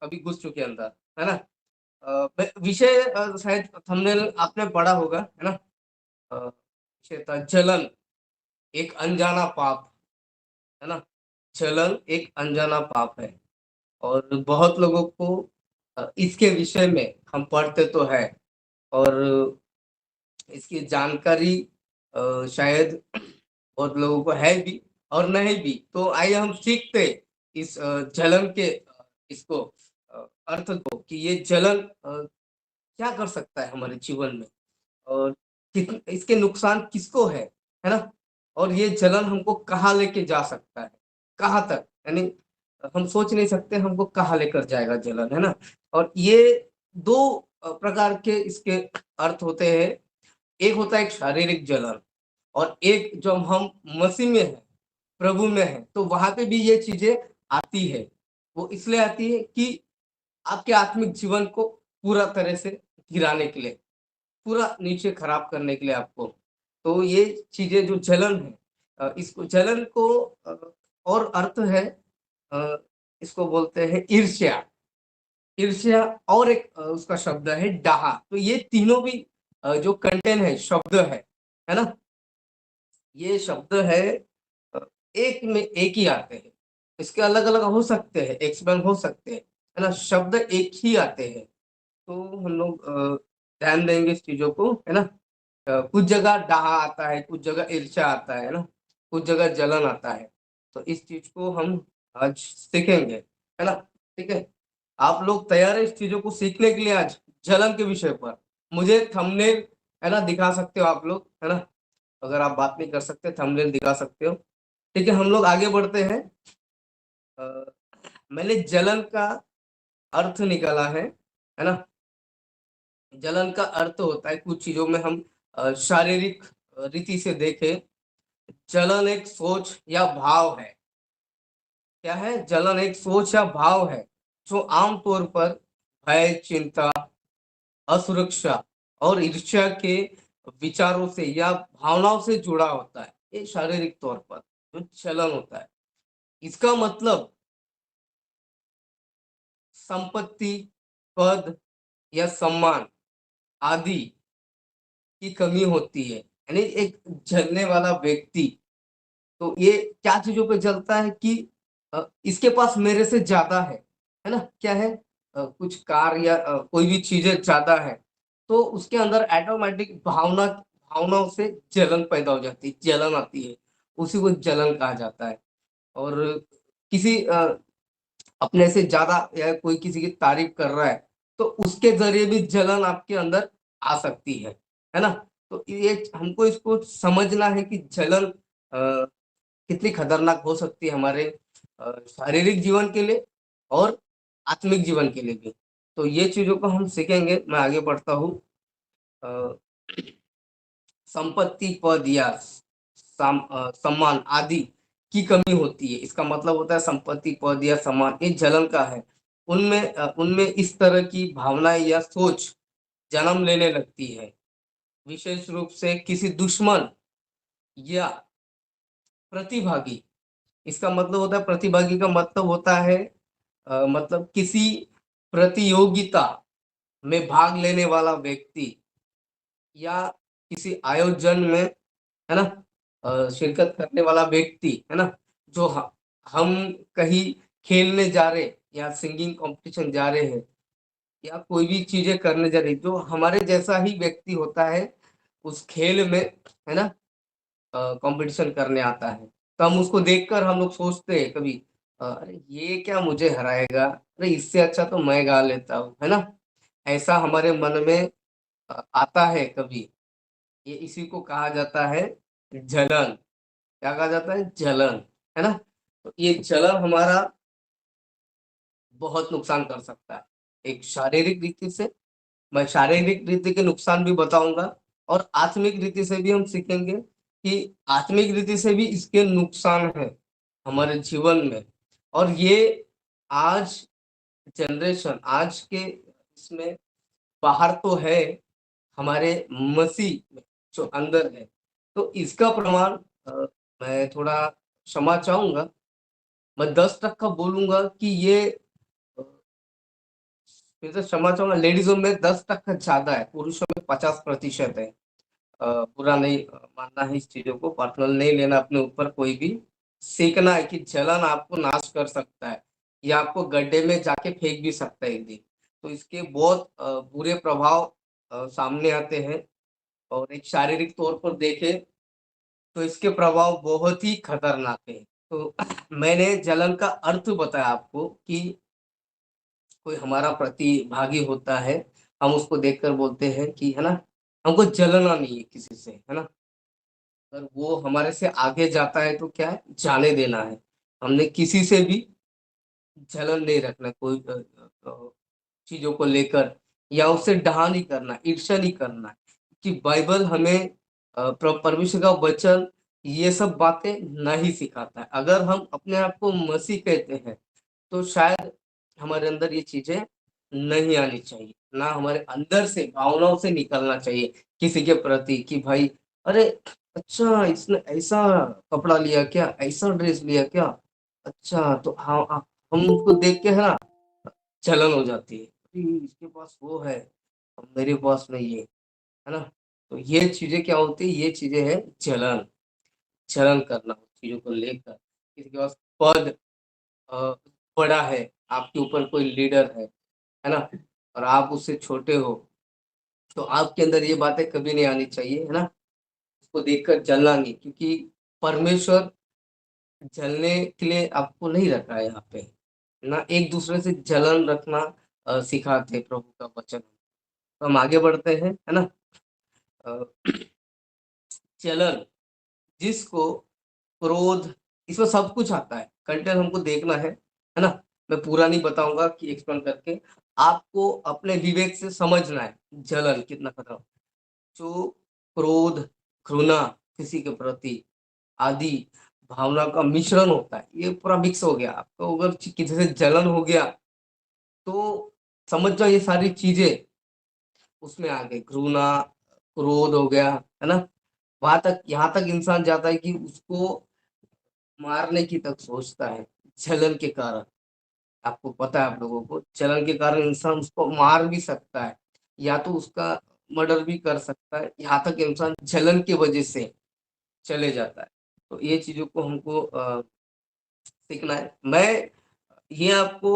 अभी घुस चुके हैं अंदर, है ना। विषय शायद थंबनेल आपने पढ़ा होगा, है ना। विषय था जलन, एक अनजाना पाप, है ना। जलन एक अनजाना पाप है। और बहुत लोगों को इसके विषय में हम पढ़ते तो है, और इसकी जानकारी शायद बहुत लोगों को है भी और नहीं भी। तो आइए हम सीखते इस जलन के इसको अर्थ को, कि ये जलन क्या कर सकता है हमारे जीवन में, और इसके नुकसान किसको है ना। और ये जलन हमको कहाँ लेके जा सकता है, कहाँ तक, यानी हम सोच नहीं सकते हमको कहाँ लेकर जाएगा जलन, है ना। और ये दो प्रकार के इसके अर्थ होते हैं। एक होता है एक शारीरिक जलन, और एक जो हम मसीह में है, प्रभु में है, तो वहां पे भी ये चीजें आती है। वो इसलिए आती है कि आपके आत्मिक जीवन को पूरा तरह से गिराने के लिए, पूरा नीचे खराब करने के लिए आपको। तो ये चीजें जो जलन है, इसको जलन को और अर्थ है, अ, इसको बोलते हैं ईर्ष्या। ईर्ष्या, और एक उसका शब्द है डाहा। तो ये तीनों भी जो कंटेंट है, शब्द है ना। ये शब्द है अ, एक में एक ही आते हैं। इसके अलग अलग हो सकते हैं, एक्सपेंड हो सकते हैं, है ना। शब्द एक ही आते हैं। तो हम लोग ध्यान देंगे इस चीजों को, है ना। कुछ जगह डाहा आता है, कुछ जगह ईर्ष्या आता है ना, कुछ जगह जलन आता है। तो इस चीज को हम आज सीखेंगे, है ना। ठीक है, आप लोग तैयार है इस चीजों को सीखने के लिए आज, जलन के विषय पर। मुझे थंबनेल, है ना, दिखा सकते हो आप लोग, है ना। अगर आप बात नहीं कर सकते, थंबनेल दिखा सकते हो। ठीक है, हम लोग आगे बढ़ते हैं। अ, मैंने जलन का अर्थ निकाला है ना। जलन का अर्थ होता है, कुछ चीजों में हम शारीरिक रीति से देखें, जलन एक सोच या भाव है। क्या है? जलन एक सोच या भाव है जो आमतौर पर भय, चिंता, असुरक्षा और ईर्ष्या के विचारों से या भावनाओं से जुड़ा होता है। ये शारीरिक तौर पर जो जलन होता है, इसका मतलब संपत्ति, पद या सम्मान आदि की कमी होती है। यानी एक जलने वाला व्यक्ति, तो ये क्या चीजों पे जलता है कि इसके पास मेरे से ज्यादा है ना। क्या है? कुछ कार या कोई भी चीजें ज्यादा है, तो उसके अंदर ऑटोमेटिक भावनाओं से जलन पैदा हो जाती है, जलन आती है। उसी को जलन कहा जाता है। और किसी अपने से ज्यादा या कोई किसी की तारीफ कर रहा है, तो उसके जरिए भी जलन आपके अंदर आ सकती है ना। तो ये हमको इसको समझना है कि जलन कितनी खतरनाक हो सकती है हमारे शारीरिक जीवन के लिए और आत्मिक जीवन के लिए भी। तो ये चीजों को हम सीखेंगे। मैं आगे बढ़ता हूँ। अ, संपत्ति, पद या सम्मान आदि की कमी होती है, इसका मतलब होता है संपत्ति, पद या सम्मान, ये जलन का है। उनमें इस तरह की भावनाएं या सोच जन्म लेने लगती है, विशेष रूप से किसी दुश्मन या प्रतिभागी। इसका मतलब होता है, प्रतिभागी का मतलब होता है मतलब किसी प्रतियोगिता में भाग लेने वाला व्यक्ति, या किसी आयोजन में, है ना, शिरकत करने वाला व्यक्ति, है ना। जो हम कहीं खेलने जा रहे, या सिंगिंग कंपटीशन जा रहे हैं, या कोई भी चीजें करने जा रही, जो हमारे जैसा ही व्यक्ति होता है उस खेल में, है ना, कंपटीशन करने आता है। तो हम उसको देखकर हम लोग सोचते हैं कभी, अरे ये क्या मुझे हराएगा, अरे इससे अच्छा तो मैं गा लेता हूँ, है ना। ऐसा हमारे मन में आता है कभी। ये इसी को कहा जाता है जलन। क्या कहा जाता है? जलन, है ना। तो ये जलन हमारा बहुत नुकसान कर सकता है, एक शारीरिक रीति से। मैं शारीरिक रीति के नुकसान भी बताऊंगा, और आत्मिक रीति से भी हम सीखेंगे कि आत्मिक रीति से भी इसके नुकसान है हमारे जीवन में। और ये आज जनरेशन, आज के इसमें बाहर तो है, हमारे मसीह में जो अंदर है, तो इसका प्रमाण मैं थोड़ा क्षमा चाहूंगा, मैं 10% बोलूंगा कि ये फिर से क्षमा चाहूंगा, लेडीजों में 10% ज्यादा है, पुरुषों में 50% है। बुरा नहीं मानना है, इस चीजों को पर्सनल नहीं लेना अपने ऊपर कोई भी। सीखना है कि जलन आपको नाश कर सकता है, या आपको गड्ढे में जाके फेंक भी सकता है एक दिन। तो इसके बहुत बुरे प्रभाव सामने आते हैं। और एक शारीरिक तौर पर देखें तो इसके प्रभाव बहुत ही खतरनाक है। तो मैंने जलन का अर्थ बताया आपको कि कोई हमारा प्रतिभागी होता है, हम उसको देखकर बोलते हैं कि है ना, हमको जलना नहीं है किसी से, है ना। अगर वो हमारे से आगे जाता है तो क्या है, जाने देना है। हमने किसी से भी जलन नहीं रखना, कोई चीजों को लेकर, या उससे डहा नहीं करना, ईर्ष्या नहीं करना। कि बाइबल हमें परमेश्वर का वचन ये सब बातें नहीं सिखाता है। अगर हम अपने आप को मसीह कहते हैं तो शायद हमारे अंदर ये चीजें नहीं आनी चाहिए, ना हमारे अंदर से भावनाओं से निकलना चाहिए किसी के प्रति कि भाई, अरे अच्छा इसने ऐसा कपड़ा लिया क्या, ऐसा ड्रेस लिया क्या, अच्छा तो हाँ हम उसको देख के है ना जलन हो जाती है, अरे इसके पास वो है और मेरे पास नहीं है ना। तो ये चीजें क्या होती है, ये चीजें हैं जलन। जलन करना चीजों को लेकर, किसी के पास पद अ, बड़ा है, आपके ऊपर कोई लीडर है ना, और आप उससे छोटे हो, तो आपके अंदर ये बातें कभी नहीं आनी चाहिए, है ना। उसको देखकर जलना नहीं, क्योंकि परमेश्वर जलने के लिए आपको नहीं रखा है यहाँ पे, ना एक दूसरे से जलन रखना सिखाते हैं प्रभु का वचन। तो हम आगे बढ़ते हैं, है ना। अ, जलन, जिसको क्रोध, इसमें सब कुछ आता है, कंटेंट हमको देखना है ना। मैं पूरा नहीं बताऊंगा कि एक्सप्लेन करके, आपको अपने विवेक से समझना है जलन कितना खतरा। जो क्रोध, घृणा किसी के प्रति आदि भावना का मिश्रण होता है, ये पूरा मिक्स हो गया आपको, अगर किसी से जलन हो गया तो समझ जाओ ये सारी चीजें उसमें आ गई, घृणा, क्रोध हो गया, है ना। वहां तक, यहाँ तक इंसान जाता है कि उसको मारने की तक सोचता है जलन के कारण। आपको पता है, आप लोगों को जलन के कारण इंसान उसको मार भी सकता है, या तो उसका मर्डर भी कर सकता है, यहाँ तक इंसान जलन की वजह से चले जाता है। तो ये चीजों को हमको सीखना है। मैं ये आपको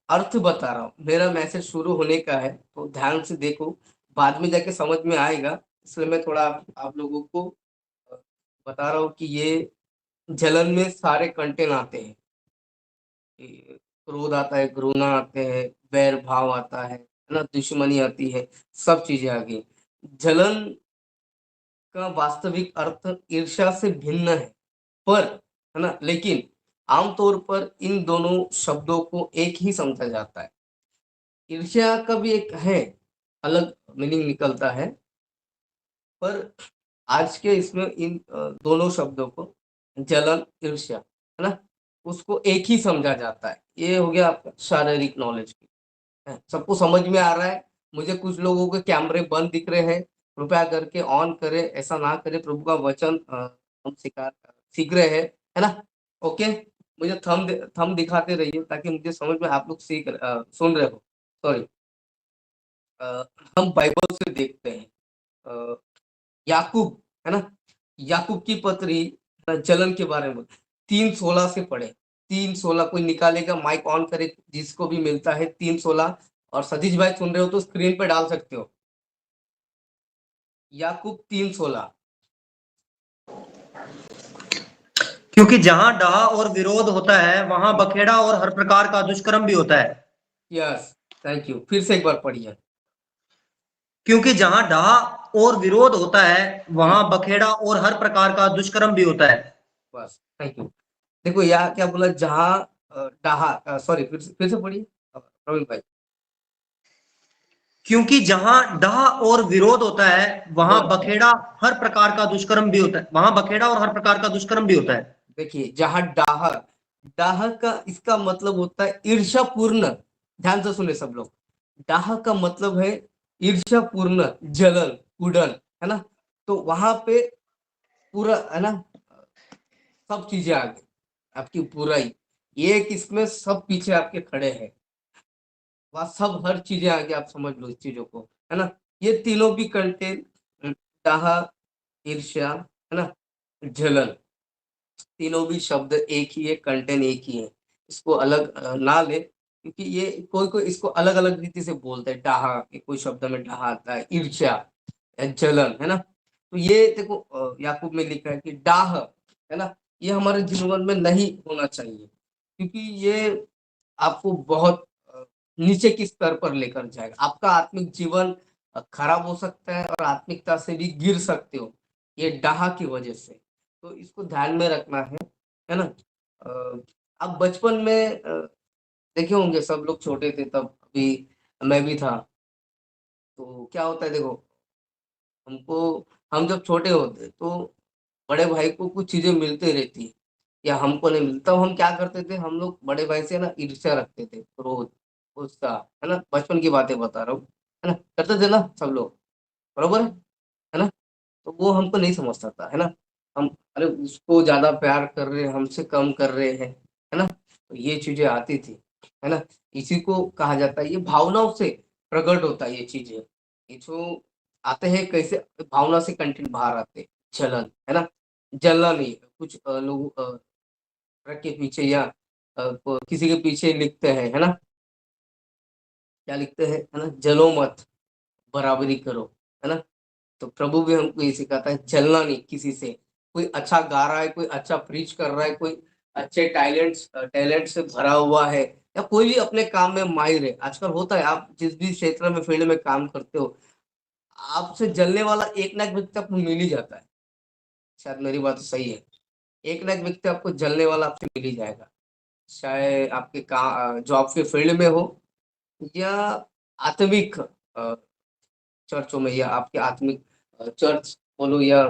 अर्थ बता रहा हूँ, मेरा मैसेज शुरू होने का है, तो ध्यान से देखो, बाद में जाके समझ में आएगा। इसलिए मैं थोड़ा आप लोगों को अ, बता रहा हूँ कि ये जलन में सारे कंटेंट आते हैं। कि क्रोध आता है, घृणा आते हैं, वैर भाव आता है ना, दुश्मनी आती है, सब चीजें आ गई। जलन का वास्तविक अर्थ ईर्ष्या से भिन्न है, पर है ना, लेकिन आमतौर पर इन दोनों शब्दों को एक ही समझा जाता है। ईर्ष्या का भी एक है, अलग मीनिंग निकलता है, पर आज के इसमें इन दोनों शब्दों को, जलन, ईर्ष्या, है ना, उसको एक ही समझा जाता है। ये हो गया आपका शारीरिक नॉलेज की है। सबको समझ में आ रहा है। मुझे कुछ लोगों के कैमरे बंद दिख रहे हैं, कृपया करके ऑन करें, ऐसा ना करें, प्रभु का वचन हम सीख रहे हैं, है ना। ओके, मुझे थंब दिखाते रहिए ताकि मुझे समझ में आप लोग सुन रहे हो। सॉरी। हम बाइबल से देखते हैं, अ, याकूब, है ना, याकूब की पत्री जलन के बारे में 3:16 से पढ़े। 3:16 कोई निकालेगा, माइक ऑन करे, जिसको भी मिलता है 3:16। और सतीश भाई सुन रहे हो तो स्क्रीन पे डाल सकते हो, याकूब 3:16। क्योंकि जहां डाह और विरोध होता है वहां बखेड़ा और हर प्रकार का दुष्कर्म भी होता है। यस, थैंक यू, फिर से एक बार पढ़िए। क्योंकि जहां डाह और विरोध होता है वहां बखेड़ा और हर प्रकार का दुष्कर्म भी होता है। बस, थैंक यू। देखो यहाँ क्या बोला, जहां डाहा, सॉरी, फिर से पढ़िए प्रवीण भाई। क्योंकि जहां डाह और विरोध होता है वहां बस बस, बखेड़ा हर प्रकार का दुष्कर्म भी होता है। वहां बखेड़ा और हर प्रकार का दुष्कर्म भी होता है। देखिए जहां डाह, डाह का इसका मतलब होता है ईर्ष्यापूर्ण। ध्यान से सुने सब लोग, डाह का मतलब है ईर्ष्यापूर्ण, जलन, उड़न, है ना। तो वहां पे पूरा, है ना, सब चीजें आ गई, आपकी बुराई, एक इसमें सब पीछे आपके खड़े हैं। वहाँ सब हर चीज़ें आ गई, आप समझ लो इस चीज़ों को, है ना? ये तीनों भी कंटेंट डाह, ईर्ष्या, है ना? जलन, तीनों भी शब्द एक ही है, कंटेंट एक ही है। इसको अलग ना लें, क्योंकि ये कोई-कोई इसको अलग-अलग रीति से बोलता है। डाह, कोई शब्द में डाह आता है, ईर्ष्या जलन, है ना? तो ये देखो याकूब में लिखा है कि डाह, है ना? ये हमारे जीवन में नहीं होना चाहिए, क्योंकि ये आपको बहुत नीचे की स्तर पर लेकर जाएगा। आपका आत्मिक जीवन खराब हो सकता है और आत्मिकता से भी गिर सकते हो, ये डाह की वजह से। तो इसको ध्यान में रखना है ना? आप बचपन में देखे होंगे, सब लोग छोटे थे तब, अभी मैं भी था। तो क्या होता है देखो, हमको हम जब छोटे होते तो बड़े भाई को कुछ चीज़ें मिलती रहती है या हमको नहीं मिलता, तो हम क्या करते थे, हम लोग बड़े भाई से ना ईर्ष्या रखते थे, क्रोध, गुस्सा, है ना? बचपन की बातें बता रहा हूँ, है ना? करते थे ना सब लोग, बरोबर है ना? तो वो हमको नहीं समझता था, है ना? हम अरे उसको ज़्यादा प्यार कर रहे हैं, हमसे कम कर रहे हैं, है ना? तो ये चीज़ें आती थी, है ना? इसी को कहा जाता है, ये भावनाओं से प्रकट होता है ये चीज़ें। ये जो आते हैं कैसे, भावना से कंटेंट बाहर आते हैं, जलन, है ना? जलना नहीं है, कुछ लोग ट्रक के पीछे या किसी के पीछे लिखते हैं, है ना? क्या लिखते हैं, है ना? जलो मत, बराबरी करो, है ना? तो प्रभु भी हमको ये सिखाता है, चलना नहीं किसी से। कोई अच्छा गा रहा है, कोई अच्छा प्रीच कर रहा है, कोई अच्छे टैलेंट से भरा हुआ है, या कोई भी अपने काम में माहिर है। आजकल होता है, आप जिस भी क्षेत्र में, फील्ड में काम करते हो, आपसे जलने वाला एक ना एक व्यक्ति आपको मिल ही जाता है। शायद मेरी बात सही है। एक ना एक व्यक्ति आपको जलने वाला आपसे मिल ही जाएगा। चाहे आपके जॉब के फील्ड में हो या आत्मिक चर्चों में, या आपके आत्मिक चर्च बोलो या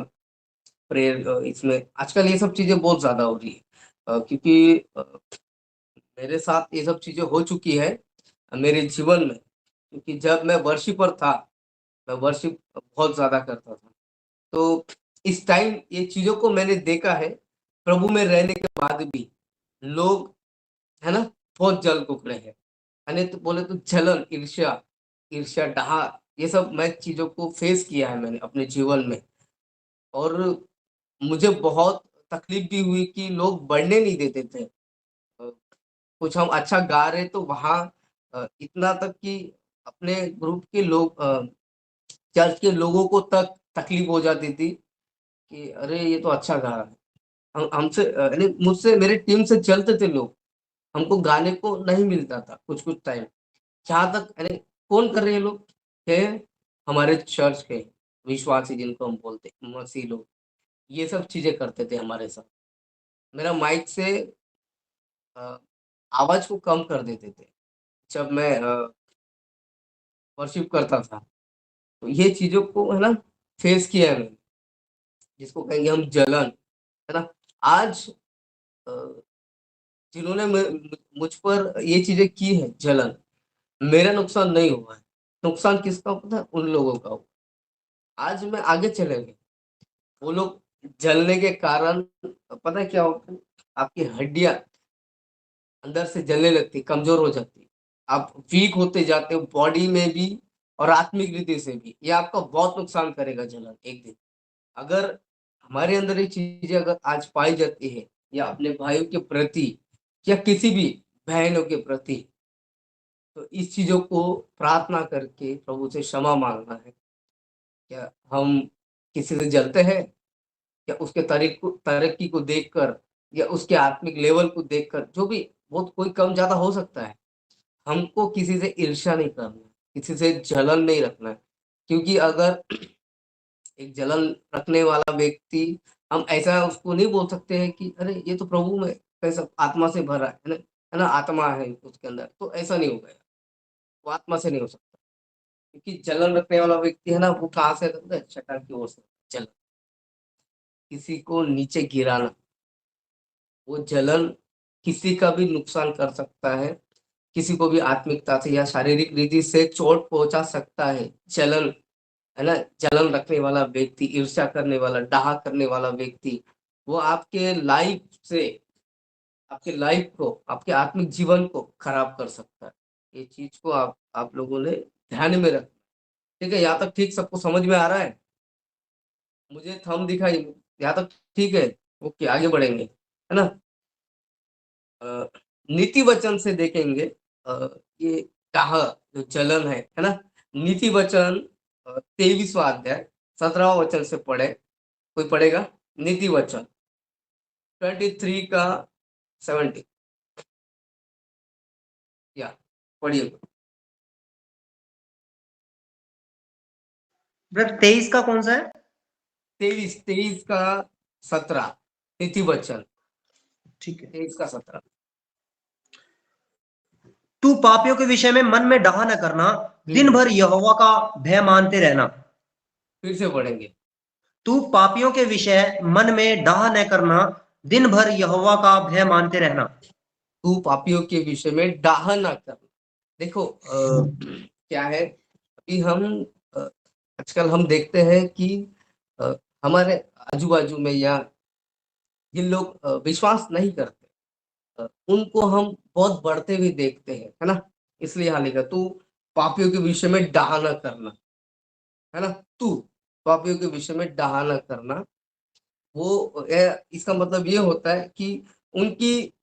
प्रेयर, इसमें आजकल ये सब चीज़ें बहुत ज़्यादा हो रही है। क्योंकि मेरे साथ ये सब चीज़ें हो चुकी है मेरे जीवन में, क्योंकि जब मैं वर्शिपर था, मैं वर्शिप बहुत ज़्यादा करता था। तो इस टाइम ये चीज़ों को मैंने देखा है, प्रभु में रहने के बाद भी लोग, है ना, बहुत जल उकड़े हैं। यानी तो बोले तो जलन, ईर्ष्या, ईर्ष्या, डाह, ये सब मैं चीज़ों को फेस किया है मैंने अपने जीवन में। और मुझे बहुत तकलीफ भी हुई कि लोग बढ़ने नहीं देते थे। कुछ हम अच्छा गा रहे तो वहाँ इतना तक कि अपने ग्रुप के लोग, चर्च के लोगों को तक तकलीफ हो जाती थी कि अरे ये तो अच्छा गा रहा है। हम हमसे यानी मुझसे, मेरे टीम से चलते थे लोग, हमको गाने को नहीं मिलता था कुछ-कुछ टाइम। जहाँ तक यानी कौन कर रहे हैं लोग? थे हमारे चर्च के विश्वासी, जिनको हम बोलते हैं, मसीह लोग। ये सब चीज़ें करते थे हमारे साथ। मेरा माइक से अ, आवाज़ को कम कर देते थे, जब मैं वर्शिप करता था। तो ये चीज़ों को, है ना, फेस किया है मैंने, जिसको कहेंगे हम जलन, है ना? आज अ, जिन्होंने मुझ पर ये चीज़ें की हैं, जलन, मेरा नुकसान नहीं हुआ है। नुकसान किसका पता है? उन लोगों का हुआ। आज मैं आगे चले गए, वो लोग जलने के कारण पता है क्या होता है? आपकी हड्डियाँ अंदर से जलने लगती, कमज़ोर हो जाती। आप वीक होते जाते हो बॉडी में भी और आत्मिक रीति से भी। ये आपका बहुत नुकसान करेगा जलन एक दिन। अगर हमारे अंदर ये चीज़ें अगर आज पाई जाती है, या अपने भाइयों के प्रति या किसी भी बहनों के प्रति, तो इस चीज़ों को प्रार्थना करके प्रभु से क्षमा माँगना है। क्या हम किसी से जलते हैं? या उसके तरक्की को देखकर, या उसके आत्मिक लेवल को देखकर, जो भी बहुत कोई कम ज़्यादा हो सकता है। हमको किसी से ईर्ष्या नहीं करना है, किसी से जलन नहीं रखना है। क्योंकि अगर एक जलन रखने वाला व्यक्ति, हम ऐसा उसको नहीं बोल सकते हैं कि अरे ये तो प्रभु में कैसा आत्मा से भरा है ना, आत्मा है उसके अंदर, तो ऐसा नहीं होगा, वो आत्मा से नहीं हो सकता। क्योंकि जलन रखने वाला व्यक्ति है ना, वो कहाँ से रखता है? शैतान की ओर से। जलन, किसी को नीचे गिराना, वो जलन किसी का भी नुकसान कर सकता है, किसी को भी आत्मिकता से या शारीरिक रीति से चोट पहुँचा सकता है। जलन, है ना? जलन रखने वाला व्यक्ति, ईर्ष्या करने वाला, डाह करने वाला व्यक्ति, वो आपके लाइफ को, आपके आत्मिक जीवन को खराब कर सकता है। ये चीज को आप लोगों ने ध्यान में रखना। ठीक है, यहाँ तक ठीक सबको समझ में आ रहा है? मुझे थंब दिखाई, यहाँ तक ठीक है? ओके, आगे बढ़ेंगे, है ना? अ, नीति वचन से देखेंगे। ये डाह जो चलन है ना? नीति वचन 23वां अध्याय 17वां वचन से पढ़े, कोई पढ़ेगा? नीति वचन 23 का 70, या पढ़िए। ब्रदर 23 का कौन सा है? 23 का 17, नीति वचन ठीक है। 23 का 17। तू पापियों के विषय में मन में डाह न करना, दिन भर यहोवा का भय मानते रहना। फिर से पढ़ेंगे। तू पापियों के विषय मन में डाह न करना, दिन भर यहोवा का भय मानते रहना। तू पापियों के विषय में डाह ना करना। देखो क्या है, अभी हम आजकल हम देखते हैं कि अ, हमारे आजू बाजू में या जिन लोग विश्वास नहीं करते, उनको हम बहुत बढ़ते हुए देखते हैं, है ना? इसलिए यहाँ लिखा, तू पापियों के विषय में डाह ना करना, है ना? तू पापियों के विषय में डाह ना करना। वो इसका मतलब ये होता है कि उनकी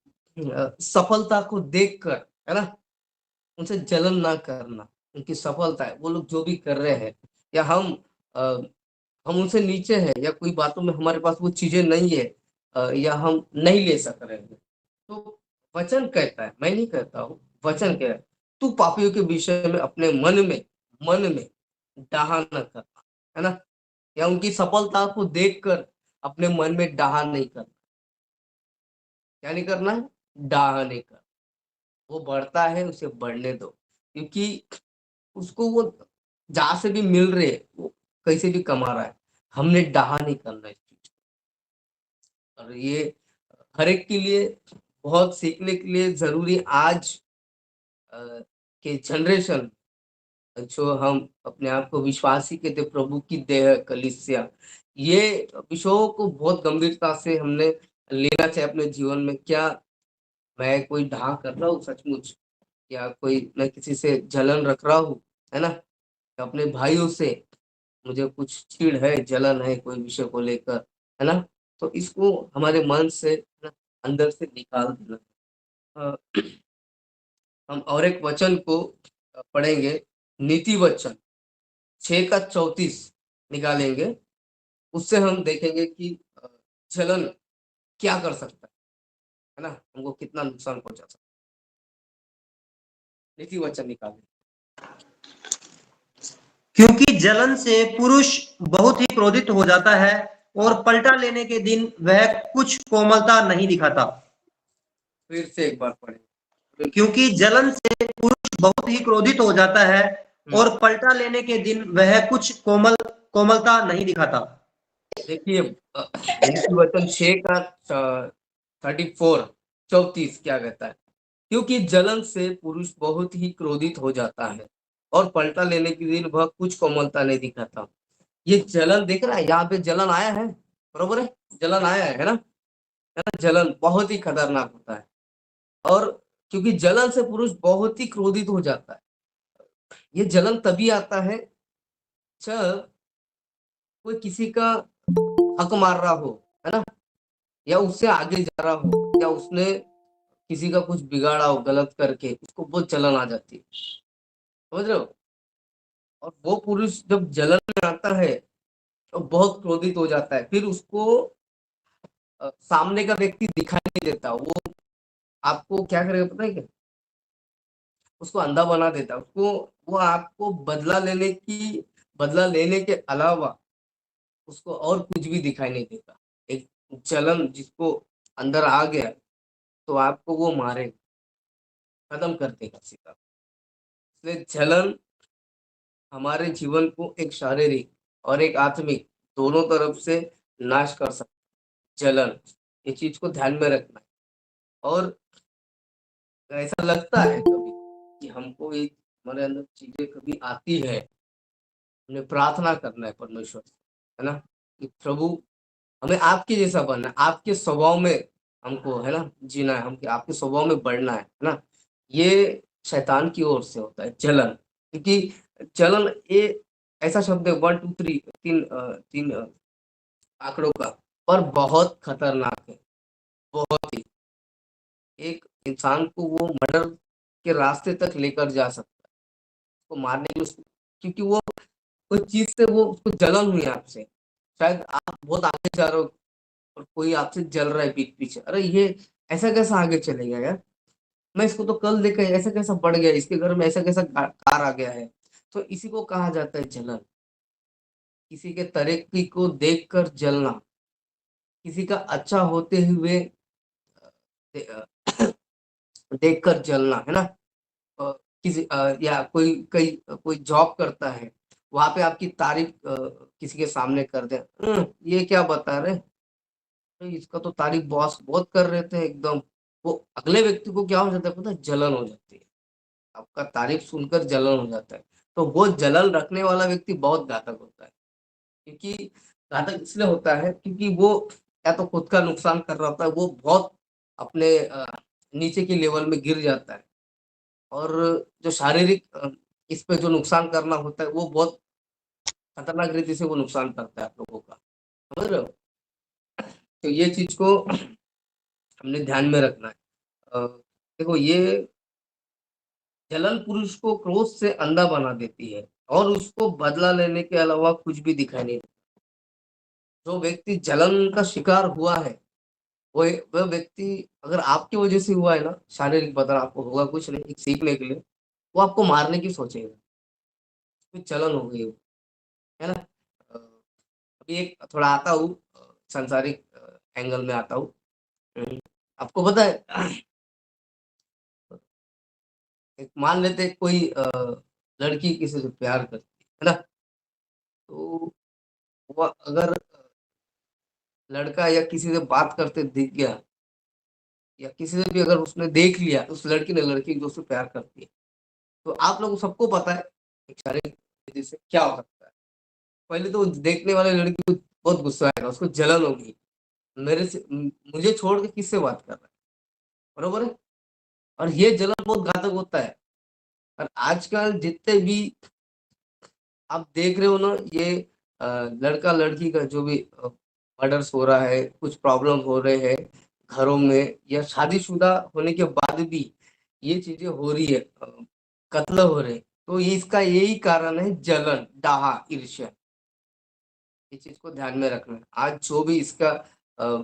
सफलता को देखकर, है ना, उनसे जलन ना करना। उनकी सफलता है, वो लोग जो भी कर रहे हैं, या अ, हम उनसे नीचे हैं, या कोई बातों में हमारे पास वो चीजें नहीं है, या हम नहीं ले सक रहे हैं, तो वचन कहता है, मैं नहीं कहता हूँ, वचन कह रहा है, तू पापियों के विषय में अपने मन में डाहा न करना, है ना? या उनकी सफलता को देखकर अपने मन में डाहा नहीं करना। क्या नहीं करना है? डाहा नहीं करना। वो बढ़ता है, उसे बढ़ने दो, क्योंकि उसको वो जहाँ से भी मिल रहे है, वो कैसे भी कमा रहा है। हमने डाहा नहीं करना इस चीज को। और ये हर एक के लिए बहुत सीखने के लिए जरूरी आज अ, के जनरेशन, जो हम अपने आप को विश्वासी कहते, प्रभु की देह कलीसिया, ये विषयों को बहुत गंभीरता से हमने लेना चाहिए अपने जीवन में। क्या मैं कोई ढा कर रहा हूँ सचमुच, या कोई मैं किसी से जलन रख रहा हूँ, है ना? अपने भाइयों से मुझे कुछ चिढ़ है, जलन है कोई विषय को लेकर, है ना? तो इसको हमारे मन से, है ना, अंदर से निकाल देना। अ, हम और एक वचन को पढ़ेंगे, नीति वचन 6 का 34 निकालेंगे। उससे हम देखेंगे कि जलन क्या कर सकता है ना? हमको कितना नुकसान पहुंचा सकता है। नीति वचन निकालें। क्योंकि जलन से पुरुष बहुत ही क्रोधित हो जाता है, और हाँ, पलटा लेने के दिन वह कुछ कोमलता नहीं दिखाता। फिर से एक बार पढ़ें। बिल्कुल। क्योंकि जलन से पुरुष बहुत ही क्रोधित हो जाता है, हम्म। और पलटा लेने के दिन वह कुछ कोमलता नहीं दिखाता। देखिए, नीति वचन 6 का 34 क्या कहता है? क्योंकि जलन से पुरुष बहुत ही क्रोधित हो जाता है, और पलटा लेने के दिन वह कुछ कोमलता नहीं दिखाता। ये जलन देख रहा है, यहाँ पे जलन आया है, बरोबर है? जलन आया है ना? है ना? जलन बहुत ही खतरनाक होता है। और क्योंकि जलन से पुरुष बहुत ही क्रोधित हो जाता है। ये जलन तभी आता है जब कोई किसी का हक मार रहा हो, है ना, या उससे आगे जा रहा हो, या उसने किसी का कुछ बिगाड़ा हो गलत करके, उसको बहुत जलन आ जाती है। समझ रहे हो? और वो पुरुष जब जलन में आता है, तो बहुत क्रोधित हो जाता है। फिर उसको सामने का व्यक्ति दिखाई नहीं देता, वो आपको क्या करेगा पता है क्या? उसको अंधा बना देता है उसको। वो आपको बदला लेने के अलावा उसको और कुछ भी दिखाई नहीं देता। एक जलन जिसको अंदर आ गया, तो आपको वो मारेगा, खत्म कर देगा सीधा। इसलिए जलन हमारे जीवन को एक शारीरिक और एक आत्मिक दोनों तरफ से नाश कर सकता है। जलन, ये चीज को ध्यान में रखना है। और ऐसा लगता है कभी कि हमको ये हमारे अंदर चीजें कभी आती है, हमें प्रार्थना करना है परमेश्वर से, है ना, कि प्रभु हमें आपके जैसा बनना है, आपके स्वभाव में हमको, है ना, जीना है, हम आपके स्वभाव में बढ़ना है ना? ये शैतान की ओर से होता है, जलन। क्योंकि जलन ये ऐसा शब्द है 1 2 3 3 आँकड़ों का, पर बहुत खतरनाक है, बहुत ही। एक इंसान को वो मर्डर के रास्ते तक लेकर जा सकता है, उसको मारने की क्योंकि वो कोई चीज़ से वो उसको जलन हुई आपसे। शायद आप बहुत आगे जा रहे हो और कोई आपसे जल रहा है पीठ पीछे, अरे ये ऐसा कैसा आगे चलेगा यार? मैं इसको तो कल देखा, ऐसा कैसा बढ़ गया, इसके घर में ऐसा कैसा कार आ गया है। तो इसी को कहा जाता है जलन। किसी के तरक्की को देखकर जलना, किसी का अच्छा होते हुए देखकर जलना, है ना? किसी या कोई जॉब करता है, वहां पे आपकी तारीफ किसी के सामने कर दे, ये क्या बता रहे, तो इसका तो तारीफ बॉस बहुत कर रहे थे एकदम। वो अगले व्यक्ति को क्या हो जाता है पता है, जलन हो जाती है। आपका तारीफ सुनकर जलन हो जाता है। तो वो जलन रखने वाला व्यक्ति बहुत घातक होता है। क्योंकि घातक इसलिए होता है क्योंकि वो या तो खुद का नुकसान कर रहा होता है, वो बहुत अपने नीचे के लेवल में गिर जाता है। और जो शारीरिक इस पे जो नुकसान करना होता है, वो बहुत खतरनाक रीति से वो नुकसान करता है आप लोगों का। समझ रहे हो? तो ये चीज़ को हमने ध्यान में रखना है। देखो ये जलन पुरुष को क्रोध से अंधा बना देती है और उसको बदला लेने के अलावा कुछ भी दिखाई नहीं देता। जो व्यक्ति जलन का शिकार हुआ है, वह व्यक्ति अगर आपकी वजह से हुआ है ना, शारीरिक बदला आपको होगा कुछ नहीं, एक सीखने के लिए, वो आपको मारने की सोचेगा। कोई जलन हो गई हो, है ना? अ, अभी एक थोड़ा आता हूँ सांसारिक एंगल में आता हूँ। आपको पता है एक मान लेते हैं कोई लड़की किसी से प्यार करती है ना? तो वो अगर लड़का या किसी से बात करते दिख गया या किसी से भी अगर उसने देख लिया, उस लड़की ने लड़की जो उससे प्यार करती है, तो आप लोगों सबको पता है एक शारीरिक विधि से क्या हो सकता है। पहले तो देखने वाले लड़की को बहुत गुस्सा आएगा, उसको जलन होगी, मेरे से मुझे छोड़ के किससे बात कर रहा है, बरोबर है? और ये जलन बहुत घातक होता है। और आजकल जितने भी आप देख रहे हो ना, ये लड़का लड़की का जो भी मर्डर्स हो रहा है, कुछ प्रॉब्लम हो रहे हैं घरों में, या शादीशुदा होने के बाद भी ये चीजें हो रही है, कत्ल हो रहे हैं। तो ये इसका यही कारण है, जलन, डाहा, ईर्ष्या। इस चीज को ध्यान में रखना है। आज जो भी इसका अ,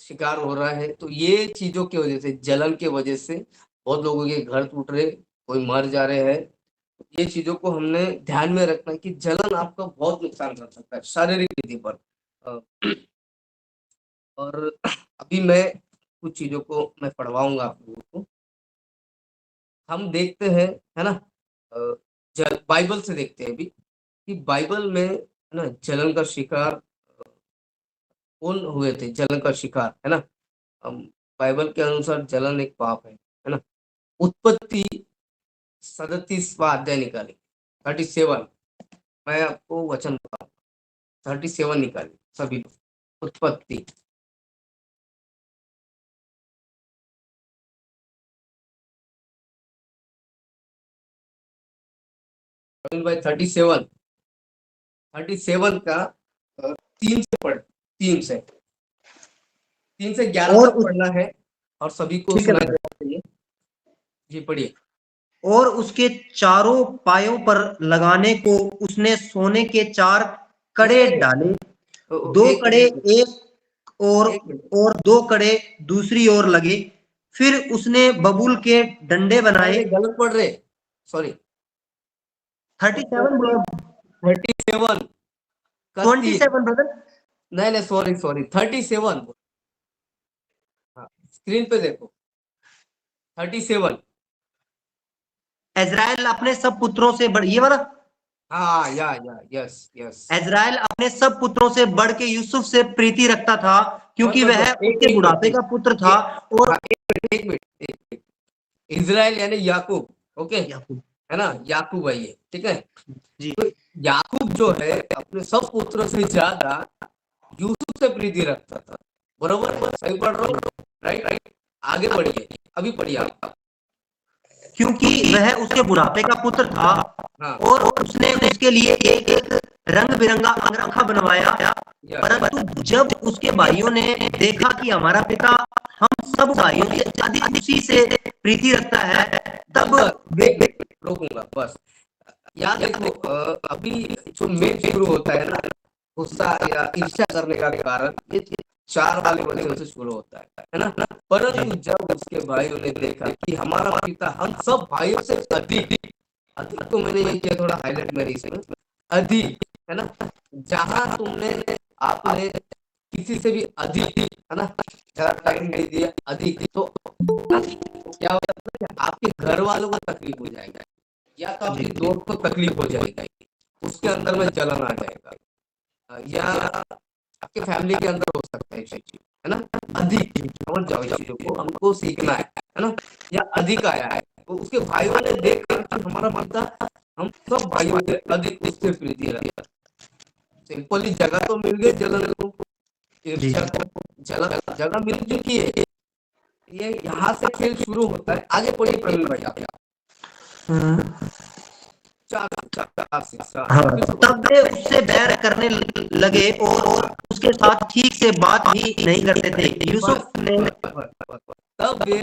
शिकार हो रहा है, तो ये चीजों की वजह से, जलन की वजह से बहुत लोगों के घर टूट रहे, कोई मर जा रहे हैं। ये चीजों को हमने ध्यान में रखना है कि जलन आपका बहुत नुकसान कर सकता है शारीरिक विधि पर। अ, और अभी मैं कुछ चीजों को मैं पढ़वाऊंगा आप लोगों को। हम देखते हैं, है ना? बाइबल से देखते हैं अभी कि बाइबल में, है ना, जलन का शिकार कौन हुए थे, जलन का शिकार, है ना? हम बाइबल के अनुसार जलन एक पाप है ना? उत्पत्ति 37वां अध्याय निकाले, 37। मैं आपको वचन बताऊं, 37 निकाले सभी लोग। उत्पत्ति भाई 37, 37 का 3 से पढ़, 3 से 11 और तक पढ़ना है और सभी को ठीक है सुनाई brother। देना चाहिए। जी पढ़िए। और उसके चारों पायों पर लगाने को उसने सोने के 4 कड़े नहीं, डाले, नहीं, 2 एक कड़े मिनट, एक ओर एक मिनट। और 2 कड़े दूसरी ओर लगे। फिर उसने बबूल के डंडे नहीं, बनाए। नहीं, गलत पढ़ रहे, सॉरी। 37 उत्पत्ति ब्रो, 37 का 3, 27 ब्रदर। नहीं नहीं, सॉरी सॉरी, 37। हाँ, स्क्रीन पे देखो, 37। इज़राइल अपने सब पुत्रों से बढ़, ये वाला, हाँ, या, यस यस। इज़राइल अपने सब पुत्रों से बढ़ के यूसुफ से प्रीति रखता था, बस क्योंकि बस वह बस, एक उसके एक बुढ़ापे मिनट, का पुत्र था। एक, और हाँ, एक मिनट, एक मिनट। इज़राइल यानी याकूब, ओके, याकूब, है ना? याकूब है ये, ठीक है? जी, तो याकूब जो है अपने सब पुत्रों से ज्यादा यूसुफ से प्रीति रखता था, बरोबर? सही पढ़ रहा हूँ? Right right. आगे बढ़िए, अभी पढ़िए आप। क्योंकि वह उसके बुढ़ापे का पुत्र था हाँ, और उसने उसके लिए एक रंग बिरंगा अंगरखा बनवाया। यस, परंतु जब उसके भाइयों ने देखा कि हमारा पिता हम सब भाइयों से अधिक उसी से प्रीति रखता है, बस, तब बस, वे 1 मिनट रोकूँगा बस। यहाँ देखो अभी जो मेन शुरू होता है ना, गुस्सा या ईर्ष्या करने का कारण ये 4 वाले वचन से शुरू होता है ना? जी, परंतु जब उसके भाइयों ने देखा कि हमारा पिता हम सब भाइयों से अधिक, अधिक को मैंने ये किया थोड़ा हाइलाइट मेरे इसमें, अधिक, है ना? जहाँ आपने किसी से भी अधिक, है ना? ज़्यादा टाइम दे दिया अधिक, तो क्या होगा कि आपके घर वालों को तकलीफ हो जाएगा या तो जी, आपके दोस्त को तकलीफ हो जाएगी, उसके अंदर में जलन आ जाएगा, या आपके फैमिली के अंदर हो सकता है ये चीज, है ना? अधिक समझ जाओ इस चीजों को, हमको सीखना है ना? या अधिक आया है तो उसके भाइयों ने देखा कि हमारा पिता हम सब भाइयों से अधिक उससे प्रीति रखता है। सिंपली जगह तो मिल गई जलन को, जी, ईर्ष्या को, जलन जगह मिल चुकी है। ये यहाँ से खेल शुरू होता है। आगे पढ़िए प्रवीण भाई आप। हाँ, 4 से 7 हाँ, फिर से तब पढ़िए। वे उससे बैर करने लगे और उसके साथ ठीक से बात भी नहीं करते थे। यूसुफ बस ने बस बस बस बस। तब वे,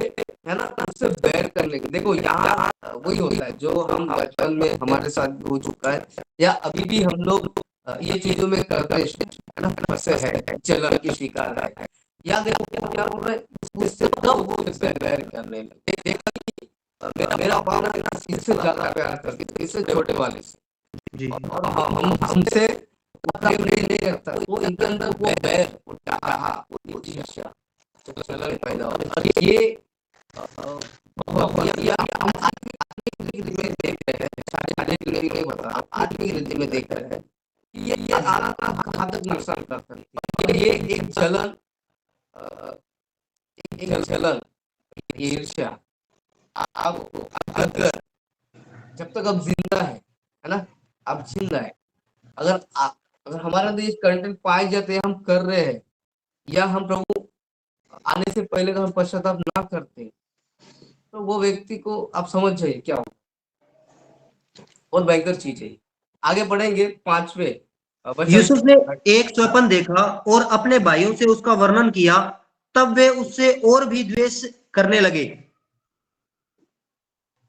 है ना, उससे बैर करने के देखो यहाँ वही होता है जो हम बचपन में हमारे साथ भी हो चुका है या अभी भी हम लोग ये चीजों में करते हैं, है ना, फंसे है, जलन की शिकार है। या देखो क्या बोल रहे हैं, उससे तब वो उससे बैर करने लगे। देखा कि मेरा बाप ना इससे ज्यादा प्यार करते थे, इससे छोटे वाले से, जी, और हम हमसे उतना प्रेम नहीं करता, वो इनके अंदर वो बैर, वो डाहा, वो ईर्ष्या चलन पैदा हो। और ये बहुत या हम आत्मिक रीति में देख रहे हैं, शारीरिक रीति नहीं बता, हम आत्मिक रीति में देख रहे हैं कि ये आत्मा घातक नुकसान कर सकती है। ये एक जलन, अ, एक जलन, ईर्ष्या आपको, अगर जब तक आप जिंदा है ना, आप जिंदा है, अगर हमारे अंदर ये कंटेंट पाए जाते हैं, हम कर रहे हैं, या हम प्रभु आने से पहले का हम पश्चाताप ना करते, तो वो व्यक्ति को आप समझ जाइए क्या हो, बहुत भयंकर चीज है। आगे बढ़ेंगे 5वें वचन यूसुफ से। ने एक स्वप्न देखा और अपने भाइयों से उसका वर्णन किया। तब वे उससे और भी द्वेष करने लगे। आगे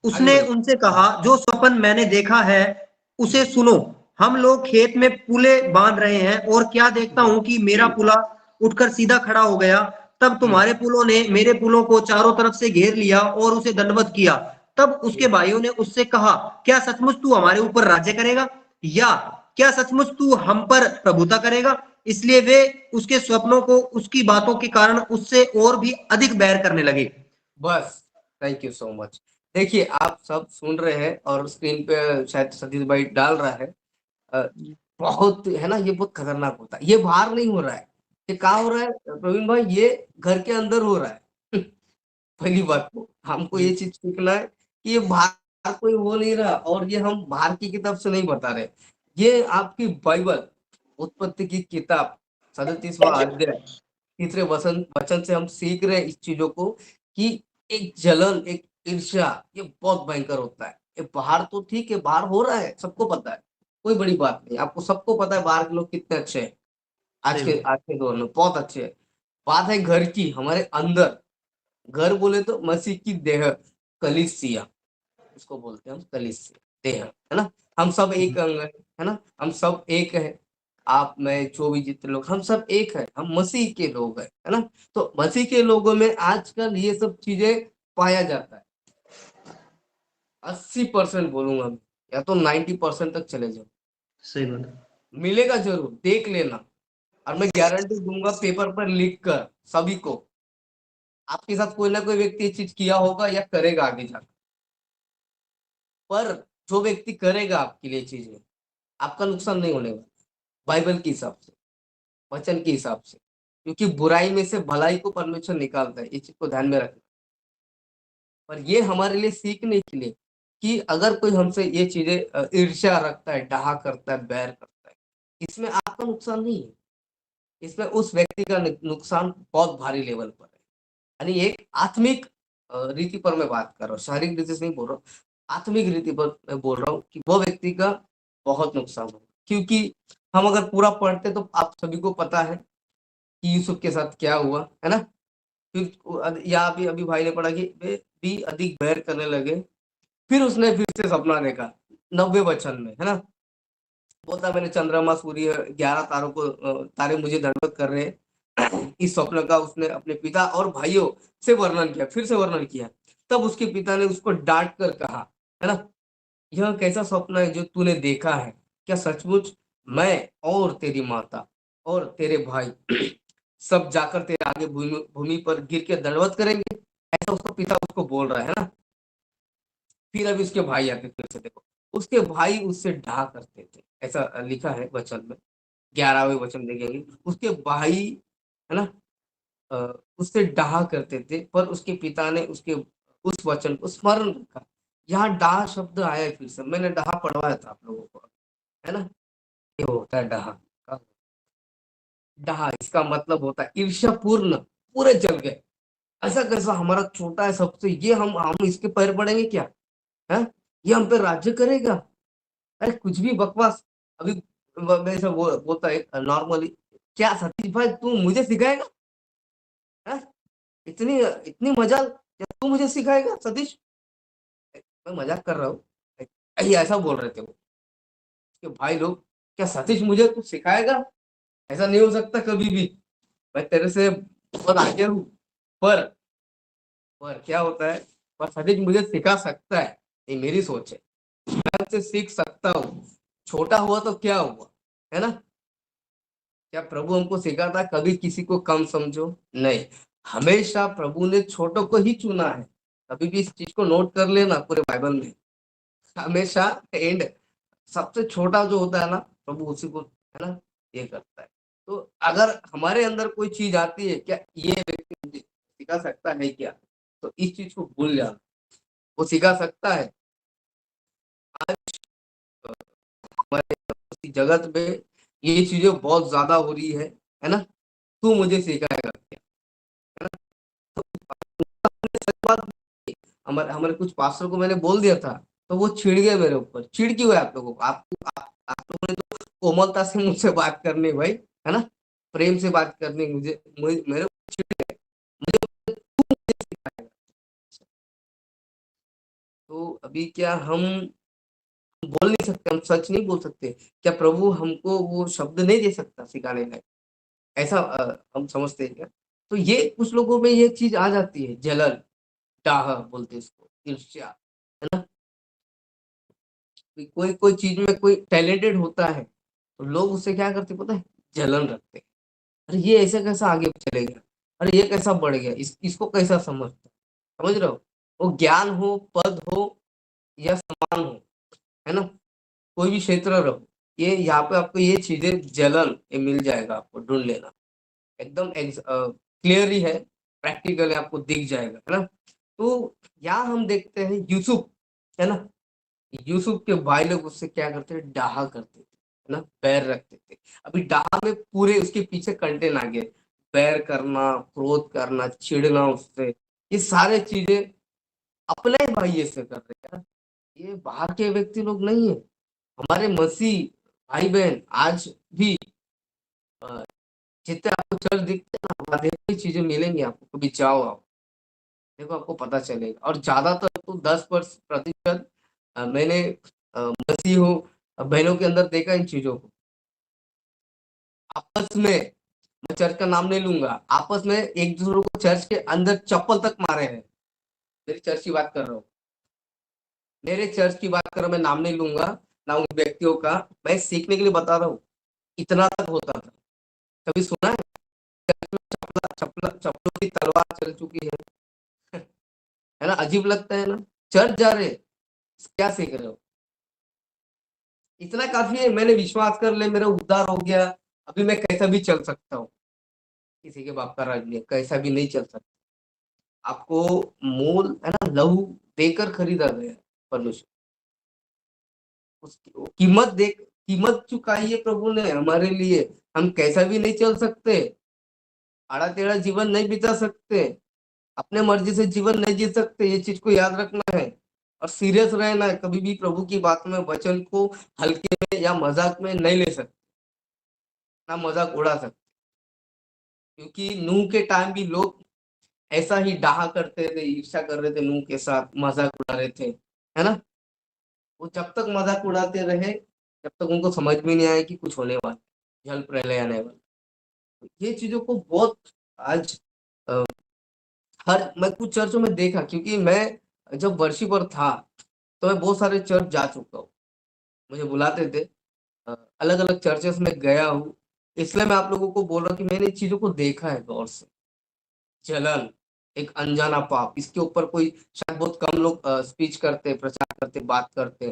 उसने बढ़िए। उनसे कहा, जो स्वप्न मैंने देखा है उसे सुनो। हम लोग खेत में पुले बांध रहे हैं और क्या देखता हूं कि मेरा पुला उठकर सीधा खड़ा हो गया। तब तुम्हारे पुलों ने मेरे पुलों को चारों तरफ से घेर लिया और उसे दंडवत किया। तब उसके भाइयों ने उससे कहा, क्या सचमुच तू हमारे ऊपर राज्य करेगा, या क्या सचमुच तू हम पर प्रभुता करेगा? इसलिए वे उसके स्वप्नों को, उसकी बातों के कारण उससे और भी अधिक बैर करने लगे। बस, थैंक यू सो मच। देखिए आप सब सुन रहे हैं और स्क्रीन पे शायद सतीश भाई डाल रहा है। अ, बहुत, है ना, ये बहुत खतरनाक होता है। ये बाहर नहीं हो रहा है, ये कहाँ हो रहा है प्रवीण भाई, ये घर के अंदर हो रहा है। पहली बात तो हमको जी, ये चीज सीखना है कि ये बाहर कोई हो नहीं रहा, और ये हम बाहर की किताब से नहीं बता रहे। ये आपकी बाइबल, उत्पत्ति की किताब, 37वां अध्याय, तीसरे वचन वचन से हम सीख रहे हैं इस चीजों को कि एक जलन, एक ईर्ष्या, ये बहुत भयंकर होता है। ये बाहर तो ठीक है, बाहर हो रहा है, सबको पता है, कोई बड़ी बात नहीं। आपको सबको पता है बाहर के लोग कितने अच्छे हैं, सही बात। आज के दौर में बहुत अच्छे हैं। बात है घर की, हमारे अंदर। घर बोले तो मसीह की देह, कलीसिया, उसको बोलते हैं हम, कलीसिया, देह, है ना? हम सब एक अंग है ना? हम सब एक है। आप, मैं, जो भी जितने लोग, हम सब एक है, हम मसीह के लोग हैं, है ना? तो मसीह के लोगों में आजकल ये सब चीजें पाया जाता है। 80% बोलूंगा मैं, या तो 90% तक चले जाओ, सही बात है। मिलेगा जरूर, देख लेना। और मैं गारंटी दूंगा पेपर पर लिख कर सभी को, आपके साथ कोई ना कोई व्यक्ति ये चीज किया होगा या करेगा आगे जाकर। पर जो व्यक्ति करेगा आपके लिए चीजें, आपका नुकसान नहीं होने वाला, बाइबल के हिसाब से, वचन के हिसाब से, क्योंकि बुराई में से भलाई को परमेश्वर निकालता है, इस चीज को ध्यान में रखना। पर ये हमारे लिए सीखने के लिए कि अगर कोई हमसे ये चीजें ईर्ष्या रखता है, डाहा करता है, बैर करता है, इसमें आपका नुकसान नहीं है, इसमें उस व्यक्ति का नुकसान बहुत भारी लेवल पर है। यानी एक आत्मिक रीति पर मैं बात कर रहा हूँ, शारीरिक रीति से नहीं बोल रहा हूँ, आत्मिक रीति पर मैं बोल रहा हूँ कि वो व्यक्ति का बहुत नुकसान होगा। क्योंकि हम अगर पूरा पढ़ते तो आप सभी को पता है कि यूसुफ के साथ क्या हुआ, है ना? फिर यहाँ भी अभी भाई ने पढ़ा कि वे भी अधिक बैर करने लगे। फिर उसने फिर से सपना देखा 90 वचन में, है ना? बोलता मैंने चंद्रमा, सूर्य, 11 तारों को तारे मुझे दंडवत कर रहे हैं। इस स्वप्न का उसने अपने पिता और भाइयों से वर्णन किया, फिर से वर्णन किया। तब उसके पिता ने उसको डांट कर कहा, है ना, यह कैसा स्वप्न है जो तूने देखा है? क्या सचमुच मैं और तेरी माता और तेरे भाई सब जाकर तेरे आगे भूमि भूमि पर गिर के दंडवत करेंगे? ऐसा उसका पिता उसको बोल रहा है ना। फिर अभी उसके भाई आके फिर से देखो, उसके भाई उससे ढा करते थे, ऐसा लिखा है वचन में। 11वें वचन देखेंगे, उसके भाई, है ना, उससे डाह करते थे, पर उसके पिता ने उसके उस वचन को स्मरण रखा। यहाँ डाह शब्द आया है फिर से, मैंने डाह पढ़वाया था आप लोगों को, है ना? ये होता है डाह। डाह इसका मतलब होता है ईर्ष्यापूर्ण, पूरे जल गए। ऐसा कैसा, हमारा छोटा है सबसे, ये हम इसके पैर पड़ेंगे क्या? है, ये हम पे राज्य करेगा? अरे कुछ भी बकवास। अभी मैं ऐसा बोलता है नॉर्मली, क्या सतीश भाई तू मुझे सिखाएगा? है, इतनी इतनी मजाल, क्या तू मुझे सिखाएगा सतीश? मैं मजाक कर रहा हूँ, ये ऐसा बोल रहे थे वो कि भाई लोग, क्या सतीश मुझे तू सिखाएगा? ऐसा नहीं हो सकता कभी भी, मैं तेरे से बहुत आगे हूँ। पर पर क्या होता है, पर सतीश मुझे सिखा सकता है, ये मेरी सोच है। मैं उससे सीख सकता हूँ। छोटा हुआ तो क्या हुआ, है ना? क्या प्रभु हमको सिखाता कभी किसी को कम समझो? नहीं, हमेशा प्रभु ने छोटों को ही चुना है। कभी भी इस चीज को नोट कर लेना पूरे बाइबल में, हमेशा एंड सबसे छोटा जो होता है ना, प्रभु उसी को, है ना, ये करता है। तो अगर हमारे अंदर कोई चीज आती है, क्या ये व्यक्ति मुझे सिखा सकता है क्या, तो इस चीज को भूल जाना। वो सिखा सकता है। आज हमारे जगत में ये चीजें बहुत ज्यादा हो रही है ना? तू मुझे सिखाएगा क्या, है ना? तो सच बात, हमारे हमारे कुछ पास्टर को मैंने बोल दिया था, तो वो चिढ़ गए मेरे ऊपर। चिढ़ क्यों है आप लोगों को? आप लोगों ने तो कोमलता से मुझसे बात करनी है भाई, है ना, प्रेम से बात करनी। मेरे को चिढ़ गए, मुझे तू मुझे सिखाएगा। तो अभी क्या हम बोल नहीं सकते, हम सच नहीं बोल सकते? क्या प्रभु हमको वो शब्द नहीं दे सकता सिखाने लायक? ऐसा हम समझते हैं क्या? तो ये कुछ लोगों में ये चीज आ जाती है, जलन, डाह बोलते हैं इसको, ईर्ष्या, है ना? कोई कोई चीज में कोई टैलेंटेड होता है, तो लोग उससे क्या करते पता है, जलन रखते हैं। अरे ये ऐसे कैसा आगे चलेगा, अरे ये कैसा बढ़ गया, इसको कैसा समझता, समझ रहे हो? वो ज्ञान हो, पद हो या सम्मान हो, है ना, कोई भी क्षेत्र रहो, ये यहाँ पे आपको ये चीजें जलन ये मिल जाएगा, आपको ढूंढ लेना। एकदम क्लियर ही है, प्रैक्टिकली आपको दिख जाएगा, है ना? तो यहाँ हम देखते हैं यूसुफ, है ना, यूसुफ के भाई लोग उससे क्या करते थे, डाहा करते थे, है ना, बैर रखते थे। अभी डाहा में पूरे उसके पीछे कंटेंट आ गए, बैर करना, क्रोध करना, चिढ़ना उससे, ये सारे चीजें अपने भाई से कर रहे हैं। ये बाहर के व्यक्ति लोग नहीं है, हमारे मसीह भाई बहन आज भी जितने आपको चर्च दिखते हैं ना, वहाँ देखो चीजें मिलेंगी आपको, कभी जाओ आप देखो, आपको पता चलेगा। और ज्यादातर तो 10% मैंने मसीह हो बहनों के अंदर देखा इन चीजों को। आपस में, मैं चर्च का नाम नहीं लूंगा, आपस में एक दूसरे को चर्च के अंदर चप्पल तक मारे हैं। मेरी चर्च की बात कर रहा हूँ, मेरे चर्च की बात कर रहा हूँ, मैं नाम नहीं लूंगा ना उन व्यक्तियों का, मैं सीखने के लिए बता रहा हूँ। इतना तक होता था, कभी सुना है? चप्पलों की तलवार चल चुकी है ना? अजीब लगता है ना? चर्च जा रहे, क्या सीख रहे हो? इतना काफी है, मैंने विश्वास कर ले, मेरा उद्धार हो गया, अभी मैं कैसा भी चल सकता हूँ। किसी के बाप का राज नहीं, कैसा भी नहीं चल सकता। आपको मोल, है ना, लहू देकर खरीदा गया परमेश्वर, उसकी वो कीमत चुकाई है प्रभु ने हमारे लिए। हम कैसा भी नहीं चल सकते, आड़ा टेढ़ा जीवन नहीं बिता सकते। अपने मर्जी से जीवन नहीं जी सकते, ये चीज को याद रखना है। और सीरियस रहना है, कभी भी प्रभु की बात में वचन को हल्के में या मजाक में नहीं ले सकते, ना मजाक उड़ा सकते। क्योंकि नूह के टाइम भी लोग ऐसा ही डाहा करते थे, ईर्ष्या कर रहे थे, नूह के साथ मजाक उड़ा रहे थे, है ना। वो जब तक मजाक उड़ाते रहे, जब तक उनको समझ में नहीं आया कि कुछ होने वाला, जल प्रलय आने वाला। ये चीजों को बहुत आज अ, हर मैं कुछ चर्चों में देखा, क्योंकि मैं जब वर्षिपर था तो मैं बहुत सारे चर्च जा चुका हूँ, मुझे बुलाते थे, अलग अलग चर्चेस में गया हूँ। इसलिए मैं आप लोगों को बोल रहा हूँ कि मैंने इन चीजों को देखा है गौर से। जलन, एक अनजाना पाप, इसके ऊपर कोई शायद बहुत कम लोग स्पीच करते, प्रचार करते, बात करते,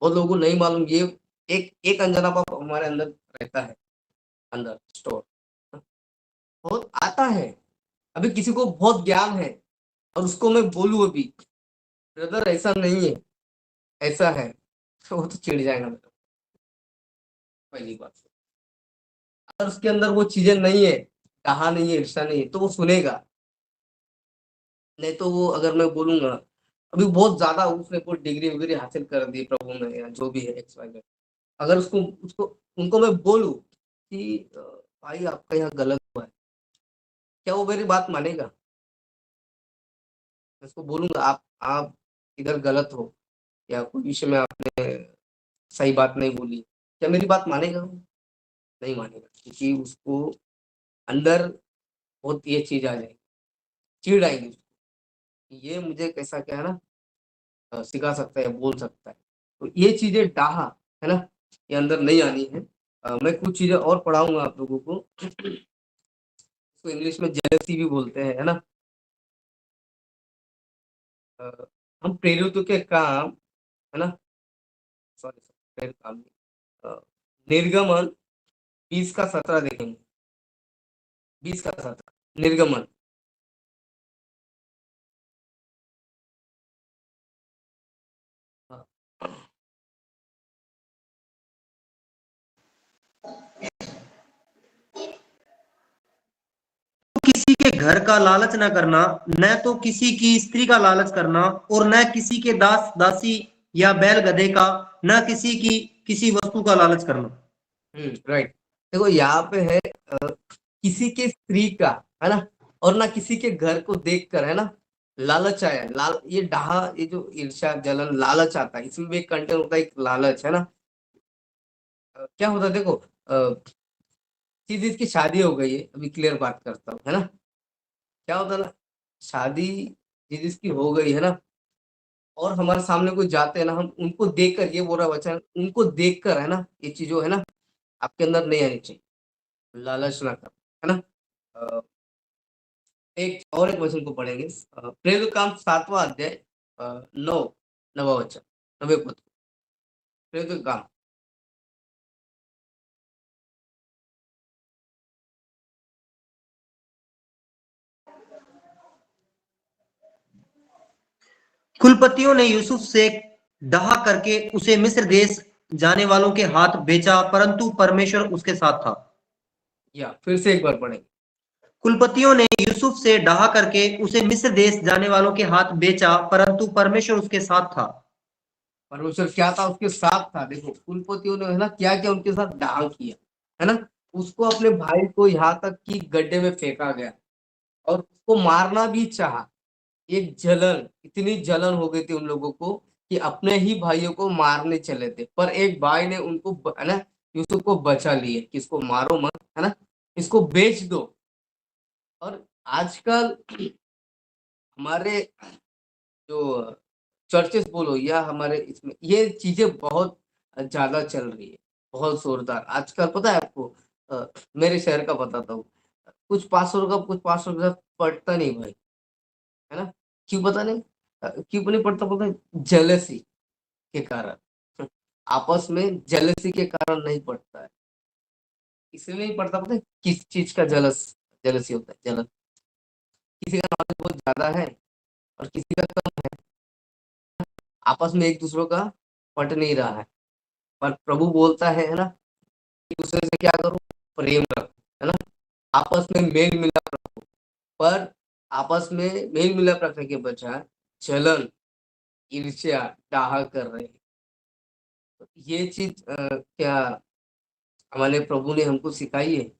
बहुत लोगों को नहीं मालूम। ये एक एक अनजाना पाप हमारे अंदर रहता है, अंदर स्टोर बहुत आता है। अभी किसी को बहुत ज्ञान है और उसको मैं बोलूं अभी, ब्रदर ऐसा नहीं है, ऐसा है, तो वो तो चिढ़ जाएगा मेरा, पहली बात। अगर उसके अंदर वो चीजें नहीं है, कहा नहीं है, ईर्ष्या नहीं है, तो वो सुनेगा। नहीं तो वो, अगर मैं बोलूंगा, अभी बहुत ज्यादा उसने कोई डिग्री वगैरह हासिल कर दी प्रभु में या जो भी है एक्स वाई जेड, अगर उसको उसको उनको मैं बोलूं कि भाई आपका यहाँ गलत हुआ है, क्या वो मेरी बात मानेगा? मैं उसको बोलूंगा आप इधर गलत हो, या कोई विषय में आपने सही बात नहीं बोली, क्या मेरी बात मानेगा वो? नहीं मानेगा, क्योंकि उसको अंदर बहुत ये चीज आ जाएगी, चिढ़ आएगी उसको, ये मुझे कैसा क्या है ना सिखा सकता है, बोल सकता है। तो ये चीजें डाहा, है ना, ये अंदर नहीं आनी है। मैं कुछ चीजें और पढ़ाऊंगा आप लोगों को, इसको इंग्लिश में जेलसी भी बोलते हैं, है ना। अ, हम प्रेरितों के काम, है ना, सॉरी प्रेरित काम नहीं, अ, निर्गमन 20 का 17 देखेंगे, 20 का 17 निर्गमन। हाँ, किसी के घर का लालच न करना, न तो किसी की स्त्री का लालच करना, और न किसी के दास दासी या बैल गधे का, न किसी की किसी वस्तु का लालच करना। राइट। देखो यहाँ पे है किसी के स्त्री का, है ना, और ना किसी के घर को देखकर, है ना, लालच आया, ये डाहा, ये जो ईर्ष्या जलन लालच आता है, इसमें भी एक कंटेंट होता है, एक लालच, है ना। क्या होता है देखो, चीज इसकी शादी हो गई है, अभी क्लियर बात करता हूँ, है ना। क्या होता है ना, शादी चीज इसकी हो गई है ना, और हमारे सामने कोई जाते हैं ना, हम उनको देखकर, ये बोल रहा वचन, उनको देखकर, है ना, ये चीज जो है ना आपके अंदर नहीं आनी चाहिए, लालच ना कर, है ना। अ, एक और एक वचन को पढ़ेंगे, प्रेरित काम 7वां अध्याय, 9वां वचन, 90 पद, प्रेरित काम। कुलपतियों ने यूसुफ से डाहा करके उसे मिस्र देश जाने वालों के हाथ बेचा, परंतु परमेश्वर उसके साथ था। या फिर से एक बार पढ़ेंगे। कुलपतियों ने यूसुफ से डाहा करके उसे मिस्र देश जाने वालों के हाथ बेचा, परंतु परमेश्वर उसके साथ था। परमेश्वर क्या था, उसके साथ था। देखो कुलपतियों ने, है ना, क्या क्या उनके साथ डाल किया, है ना। उसको अपने भाई को यहाँ तक कि गड्ढे में फेंका गया, और उसको मारना भी चाहा। एक जलन, इतनी जलन हो गई थी उन लोगों को कि अपने ही भाइयों को मारने चले थे, पर एक भाई ने उनको है ना, यूसुफ को बचा लिया कि इसको मारो मत, है ना, इसको बेच दो। और आजकल हमारे जो चर्चेस बोलो या हमारे इसमें ये चीजें बहुत ज्यादा चल रही है, बहुत जोरदार आजकल। पता है आपको, मेरे शहर का बताता हूँ, कुछ पास्टरों का पढ़ता नहीं भाई, है ना। क्यों पता नहीं, क्यों नहीं पढ़ता पता है, जेलसी के कारण, आपस में जेलसी के कारण नहीं पढ़ता है। इसलिए नहीं पढ़ता, पता है किस चीज का जेलसी होता है, जलन। किसी का नॉलेज बहुत ज्यादा है और किसी का कम है, आपस में एक दूसरों का पट नहीं रहा है। पर प्रभु बोलता है ना, कि दूसरे से क्या करो, प्रेम रखो, है ना, आपस में मेल मिलाप रखो। पर आपस में मेल मिलाप रखने के बजाय जलन, ईर्ष्या, डाह कर रहे हैं। तो ये चीज क्या हमारे प्रभु ने हमको सिखाई है?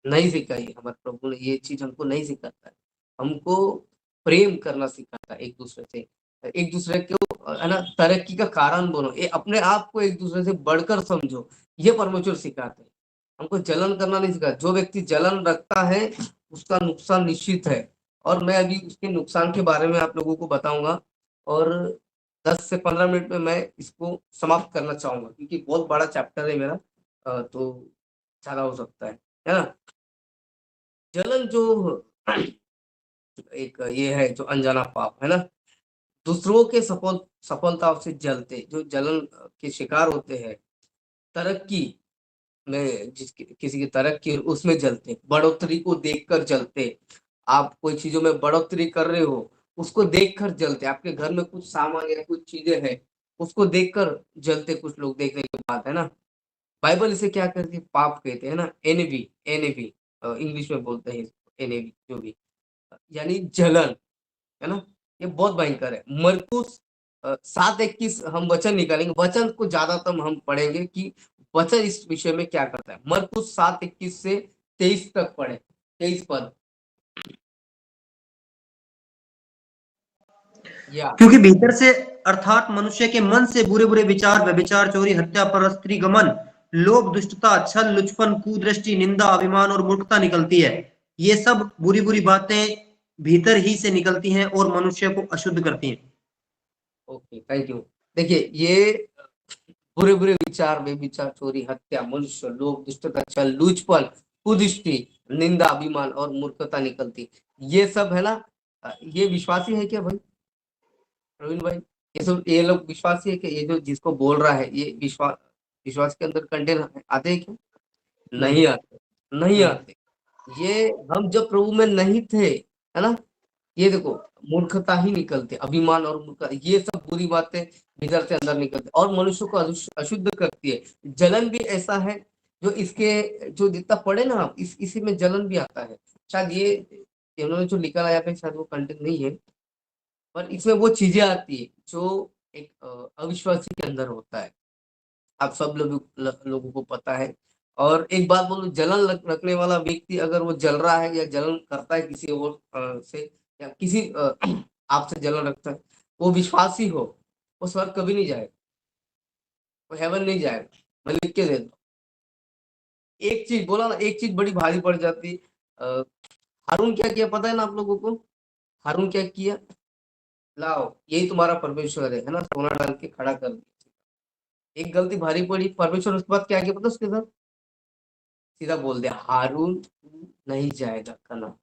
नहीं सिखाई है। हमारे प्रभु ने ये चीज हमको नहीं सिखाता है। हमको प्रेम करना सिखाता है एक दूसरे से। एक दूसरे को है ना तरक्की का कारण बनो, ये अपने आप को एक दूसरे से बढ़कर समझो, ये परमेश्वर सिखाते हैं। हमको जलन करना नहीं सिखाता। जो व्यक्ति जलन रखता है उसका नुकसान निश्चित है। और मैं अभी उसके नुकसान के बारे में आप लोगों को बताऊंगा, और 10 से 15 मिनट में मैं इसको समाप्त करना चाहूंगा, क्योंकि बहुत बड़ा चैप्टर है मेरा। तो ज्यादा हो सकता है ना। जलन जो एक ये है जो अनजाना पाप है ना। दूसरों के सफलताओं से जलते, जो जलन के शिकार होते हैं, तरक्की में जिसकी किसी की तरक्की है, उसमें जलते, बढ़ोतरी को देखकर जलते। आप कोई चीजों में बढ़ोतरी कर रहे हो, उसको देखकर जलते। आपके घर में कुछ सामान या कुछ चीजें हैं, उसको देखकर जलते कुछ लोग देखने के बाद, है ना। बाइबल इसे क्या कहती है? पाप कहते हैं ना। एनवी, एनवी इंग्लिश में बोलते हैं एनवी, जो भी यानी जलन, है ना। ये बहुत भयंकर है। मरकुस 7:21 हम वचन निकालेंगे। वचन को ज्यादातर हम पढ़ेंगे कि वचन इस विषय में क्या करता है। मरकुस 7:21 से 23 तक पढ़े, 23 पद। या क्योंकि भीतर से अर्थात मनुष्य के मन से बुरे बुरे विचार, व्यभिचार, चोरी, हत्या, परस्त्री गमन, लोभ, दुष्टता, छल, लुचपन, कुदृष्टि, निंदा, अभिमान और मूर्खता निकलती है। ये सब बुरी बुरी बातें भीतर ही से निकलती हैं और मनुष्य को अशुद्ध करती हैं। Okay, thank you. देखिए, ये बुरे बुरे विचार, बेविचार, चोरी, हत्या, मनुष्य, लोभ, दुष्टता, छल, लूचपन, कुदृष्टि, निंदा, अभिमान और मूर्खता निकलती, ये सब है ना। ये विश्वासी है क्या भाई, प्रवीण भाई? ये सब ये लोग विश्वासी है कि ये जो जिसको बोल रहा है, ये विश्वास के अंदर कंटेन आते हैं क्या? नहीं। नहीं आते, नहीं नहीं। आते। ये हम जब प्रभु में नहीं थे, है ना, ये देखो, मूर्खता ही निकलते, अभिमान और मूर्खता, ये सब बुरी बातें भीतर से अंदर निकलते और मनुष्य को अशुद्ध करती है। जलन भी ऐसा है जो इसके जो जितना पढ़े ना आप, इसी में जलन भी आता है। शायद ये इन्होंने जो लिखा है यहाँ पे शायद वो कंटेंट नहीं है, पर इसमें वो चीजें आती है जो एक अविश्वासी के अंदर होता है। आप सब लोगों को पता है। और एक बात बोलूं, जलन रखने वाला व्यक्ति अगर वो जल रहा है या जलन करता है किसी और से, या किसी आपसे जलन रखता है, वो विश्वासी हो, वो स्वर्ग कभी नहीं जाएगा, वो हेवन नहीं जाएगा। मैं लिख के देता हूँ। एक चीज बोला ना, एक चीज बड़ी भारी पड़ जाती। अ, हारून क्या किया पता है ना आप लोगों को? हारून क्या किया? लाओ, यही तुम्हारा परमेश्वर है ना, सोना डाल के खड़ा कर दिया। एक गलती भारी पड़ी, परमेश्वर उसके बाद क्या किया पता उसके साथ? सीधा बोल दिया, हारून तू नहीं जाएगा कनान,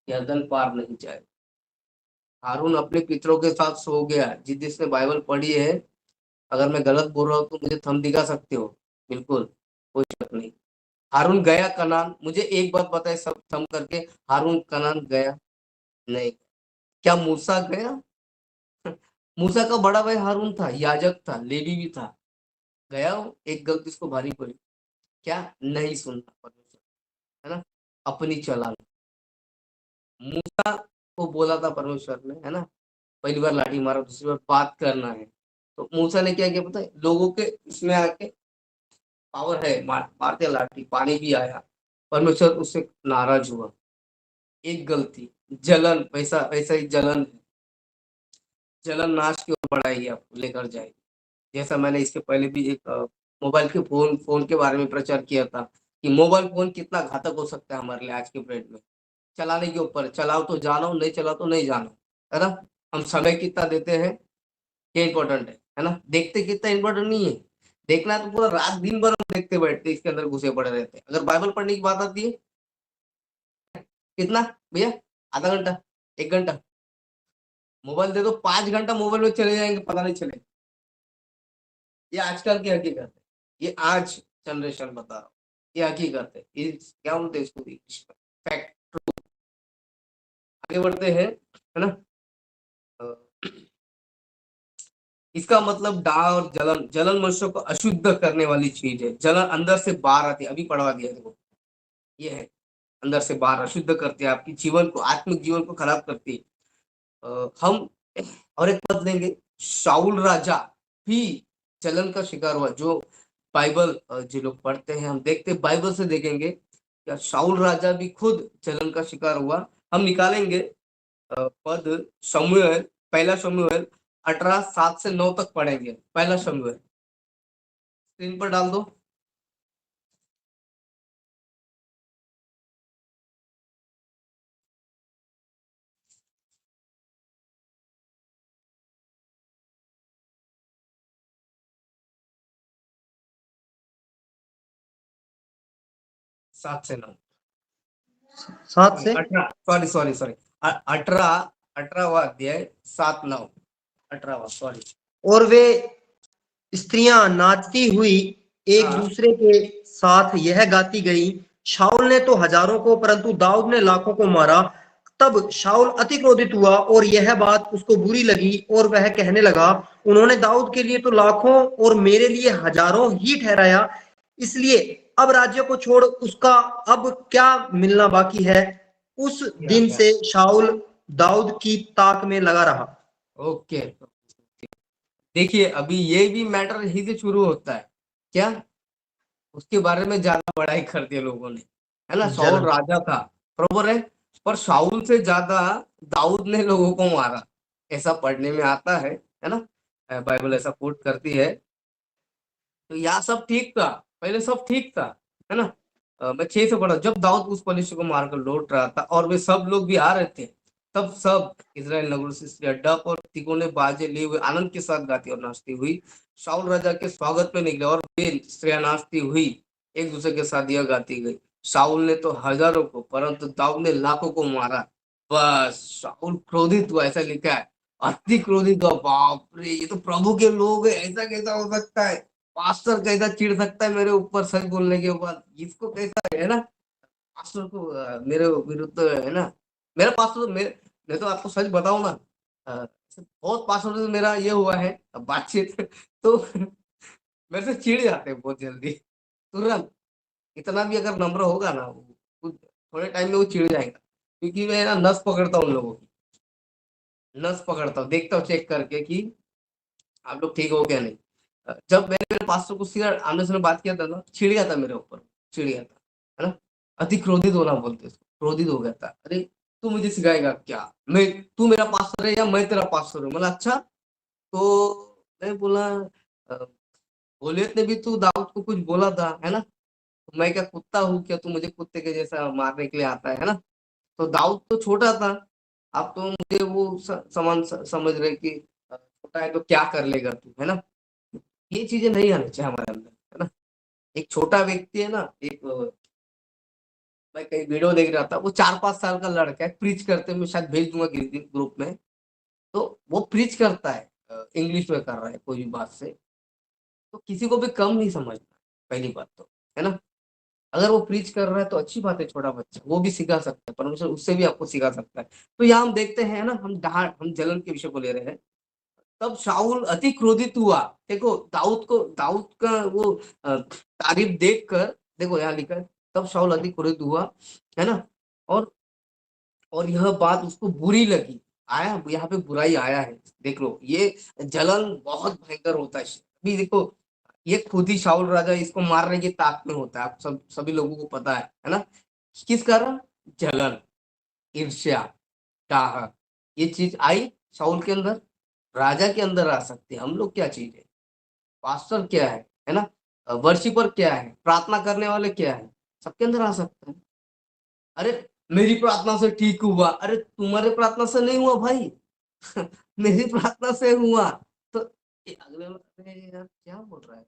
यरदन पार नहीं जाएगा। हारून अपने पितरों के साथ सो गया। जिसने बाइबल पढ़ी है, अगर मैं गलत बोल रहा हूँ तो मुझे थंब दिखा सकते हो, बिल्कुल, कोई शक नहीं। हारून गया कनान? मुझे एक बात पता है, सब थंब करके, हारून कनान गया नहीं। क्या मूसा गया? मूसा का बड़ा भाई हारून था, याजक था, लेवी भी था। गया वो, एक गलती इसको भारी पड़ी, क्या? नहीं सुनना परमेश्वर, है ना, अपनी चलाना। मूसा को बोला था परमेश्वर ने, है ना, पहली बार लाठी मारा, दूसरी बार बात करना है। तो मूसा ने क्या किया पता है? लोगों के इसमें आके, पावर है, मारते लाठी, पानी भी आया, परमेश्वर उससे नाराज हुआ। एक गलती, जलन, वैसा वैसा ही जलन है। जलन नाश की ओर बढ़ाएगी, आपको लेकर जाएगी। जैसा मैंने इसके पहले भी एक मोबाइल के फोन के बारे में प्रचार किया था कि मोबाइल फोन कितना घातक हो सकता है हमारे लिए आज के पीरियड में। चलाने के ऊपर, चलाओ तो जानो, नहीं चलाओ तो नहीं जानो, है ना। हम समय कितना देते हैं, ये इंपॉर्टेंट है ना। देखते कितना इंपॉर्टेंट नहीं है। देखना है तो पूरा रात दिन भर हम देखते बैठते, इसके अंदर घुसे पड़े रहते हैं। अगर बाइबल पढ़ने की बात आती है, कितना भैया, आधा घंटा, 1 घंटा, मोबाइल दे दो, 5 घंटा मोबाइल में चले जाएंगे, पता नहीं चले। ये आजकल की हकीकत है, ये आज जनरेशन बता रहा हूँ, ये हकीकत है। क्या बोलते हैं इसको, फैक्ट। आगे बढ़ते हैं, है ना। अ, इसका मतलब डाह और जलन, जलन मनुष्य को अशुद्ध करने वाली चीज है। जलन अंदर से बाहर आती है, अभी पढ़वा दिया देखो, ये है अंदर से बाहर अशुद्ध करती है, आपकी जीवन को, आत्मिक जीवन को खराब करती है। हम और एक पद लेंगे, शाऊल राजा भी जलन का शिकार हुआ। जो बाइबल जो लोग पढ़ते हैं, हम देखते हैं, बाइबल से देखेंगे क्या शाऊल राजा भी खुद जलन का शिकार हुआ। हम निकालेंगे पद शमूएल, पहला शमूएल 18:7 से 9 तक पढ़ेंगे। पहला शमूएल स्क्रीन पर डाल दो। सात से नौ 7 से 18 सॉरी 18वां अध्याय 7-9 18वां सॉरी। और वे स्त्रियां नाचती हुई एक हाँ दूसरे के साथ यह गाती गई, शाऊल ने तो हजारों को परंतु दाऊद ने लाखों को मारा। तब शाऊल अति क्रोधित हुआ और यह बात उसको बुरी लगी और वह कहने लगा, उन्होंने दाऊद के लिए तो लाखों और मेरे लिए हजारों ही ठहराया, इसलिए अब राज्य को छोड़ उसका अब क्या मिलना बाकी है। उस क्या दिन क्या से शाऊल दाऊद की ताक में लगा रहा। ओके। देखिए अभी ये भी मैटर यही से शुरू होता है क्या, उसके बारे में ज्यादा बड़ाई कर दिया लोगों ने, है ना। शाऊल जलन। राजा था, बरोबर है, पर शाऊल से ज्यादा दाऊद ने लोगों को मारा, ऐसा पढ़ने में आता है ना। बाइबल ऐसा कोट करती है। तो यहाँ सब ठीक था, पहले सब ठीक था, है ना। मैं 6 से पढ़ा, जब दाऊद उस मनुष्य को मारकर लौट रहा था और वे सब लोग भी आ रहे थे, तब सब इस्राएल नगरों से स्त्रियां डफ और तिकोने बाजे लिए हुए आनंद के साथ गाती और नाचती हुई शाऊल राजा के स्वागत में निकले। और वे स्त्रियां नाचती हुई एक दूसरे के साथ यह गाती गई, शाऊल ने तो हजारों को परंतु दाऊद ने लाखों को मारा। बस शाऊल क्रोधित हुआ, ऐसा लिखा है, अति क्रोधित हुआ। बाप रे, ये तो प्रभु के लोग है, ऐसा कैसा हो सकता है। पास्टर कैसा चिढ़ सकता है मेरे ऊपर सच बोलने के बाद, इसको कैसा है ना। पास्टर को मेरे विरुद्ध, है ना। मेरा पास्टर तो मैं तो आपको सच बताऊं ना, बहुत पास्टर से मेरा ये हुआ है बातचीत तो मेरे से चिढ़ जाते हैं बहुत जल्दी, तुरंत। इतना भी अगर नम्र होगा ना थोड़े टाइम में वो चिढ़ जाएगा, क्योंकि मैं ना नस पकड़ता हूँ उन लोगों की, नस पकड़ता हूँ, देखता हूँ चेक करके कि आप लोग ठीक हो क्या नहीं। जब मैंने मेरे पास्टर को सीधा आमने सामने बात किया था ना, चिढ़ गया था मेरे ऊपर, चिढ़ गया था, है ना। अति क्रोधित होना बोलते उसको, क्रोधित हो गया था। अरे तू मुझे सिखाएगा क्या, मैं, तू मेरा पास्टर है या मैं तेरा पास्टर हूँ, मतलब अच्छा। तो मैं बोला, अ, गोलियत ने भी तू दाऊद को कुछ बोला था, है ना। तो मैं क्या कुत्ता हूँ क्या, तू मुझे कुत्ते के जैसा मारने के लिए आता है ना। तो दाऊद तो छोटा था, आप तो मुझे वो समान समझ रहे कि छोटा है तो क्या कर लेगा तू, है ना। ये चीजें नहीं आनी चाहिए हमारे अंदर, है ना। एक छोटा व्यक्ति है ना, एक मैं कहीं वीडियो देख रहा था, वो 4-5 साल का लड़का है, प्रीच करते, मैं शायद भेज दूंगा ग्रुप में। तो वो प्रीच करता है, इंग्लिश में कर रहा है कोई भी बात से, तो किसी को भी कम नहीं समझना, पहली बात तो, है ना। अगर वो प्रीच कर रहा है तो अच्छी बात है, छोटा बच्चा वो भी सिखा सकता है, परमेश्वर उससे भी आपको सिखा सकता है। तो यहाँ हम देखते हैं ना, हम जलन के विषय को ले रहे हैं। तब शाऊल अति क्रोधित हुआ। देखो दाऊद का वो तारीफ देख कर, देखो यहाँ लिखा है, तब शाऊल अति क्रोधित हुआ, है ना। और यह बात उसको बुरी लगी, आया यहाँ पे बुराई आया है। देख लो, ये जलन बहुत भयंकर होता है। अभी देखो, ये खुद ही शाऊल राजा इसको मारने की ताक में होता है, आप सभी लोगों को पता है ना। किस कारण, जलन, ईर्ष्या, डाह, ये चीज आई शाऊल के अंदर, राजा के अंदर आ सकती है। हम लोग क्या चीज है, पास्टर क्या है ना, वर्शिपर क्या है, प्रार्थना करने वाले क्या है, सबके अंदर आ सकता है। अरे मेरी प्रार्थना से ठीक हुआ, अरे तुम्हारे प्रार्थना से नहीं हुआ भाई मेरी प्रार्थना से हुआ। तो ये अगले वाला, अरे यार क्या बोल रहा है,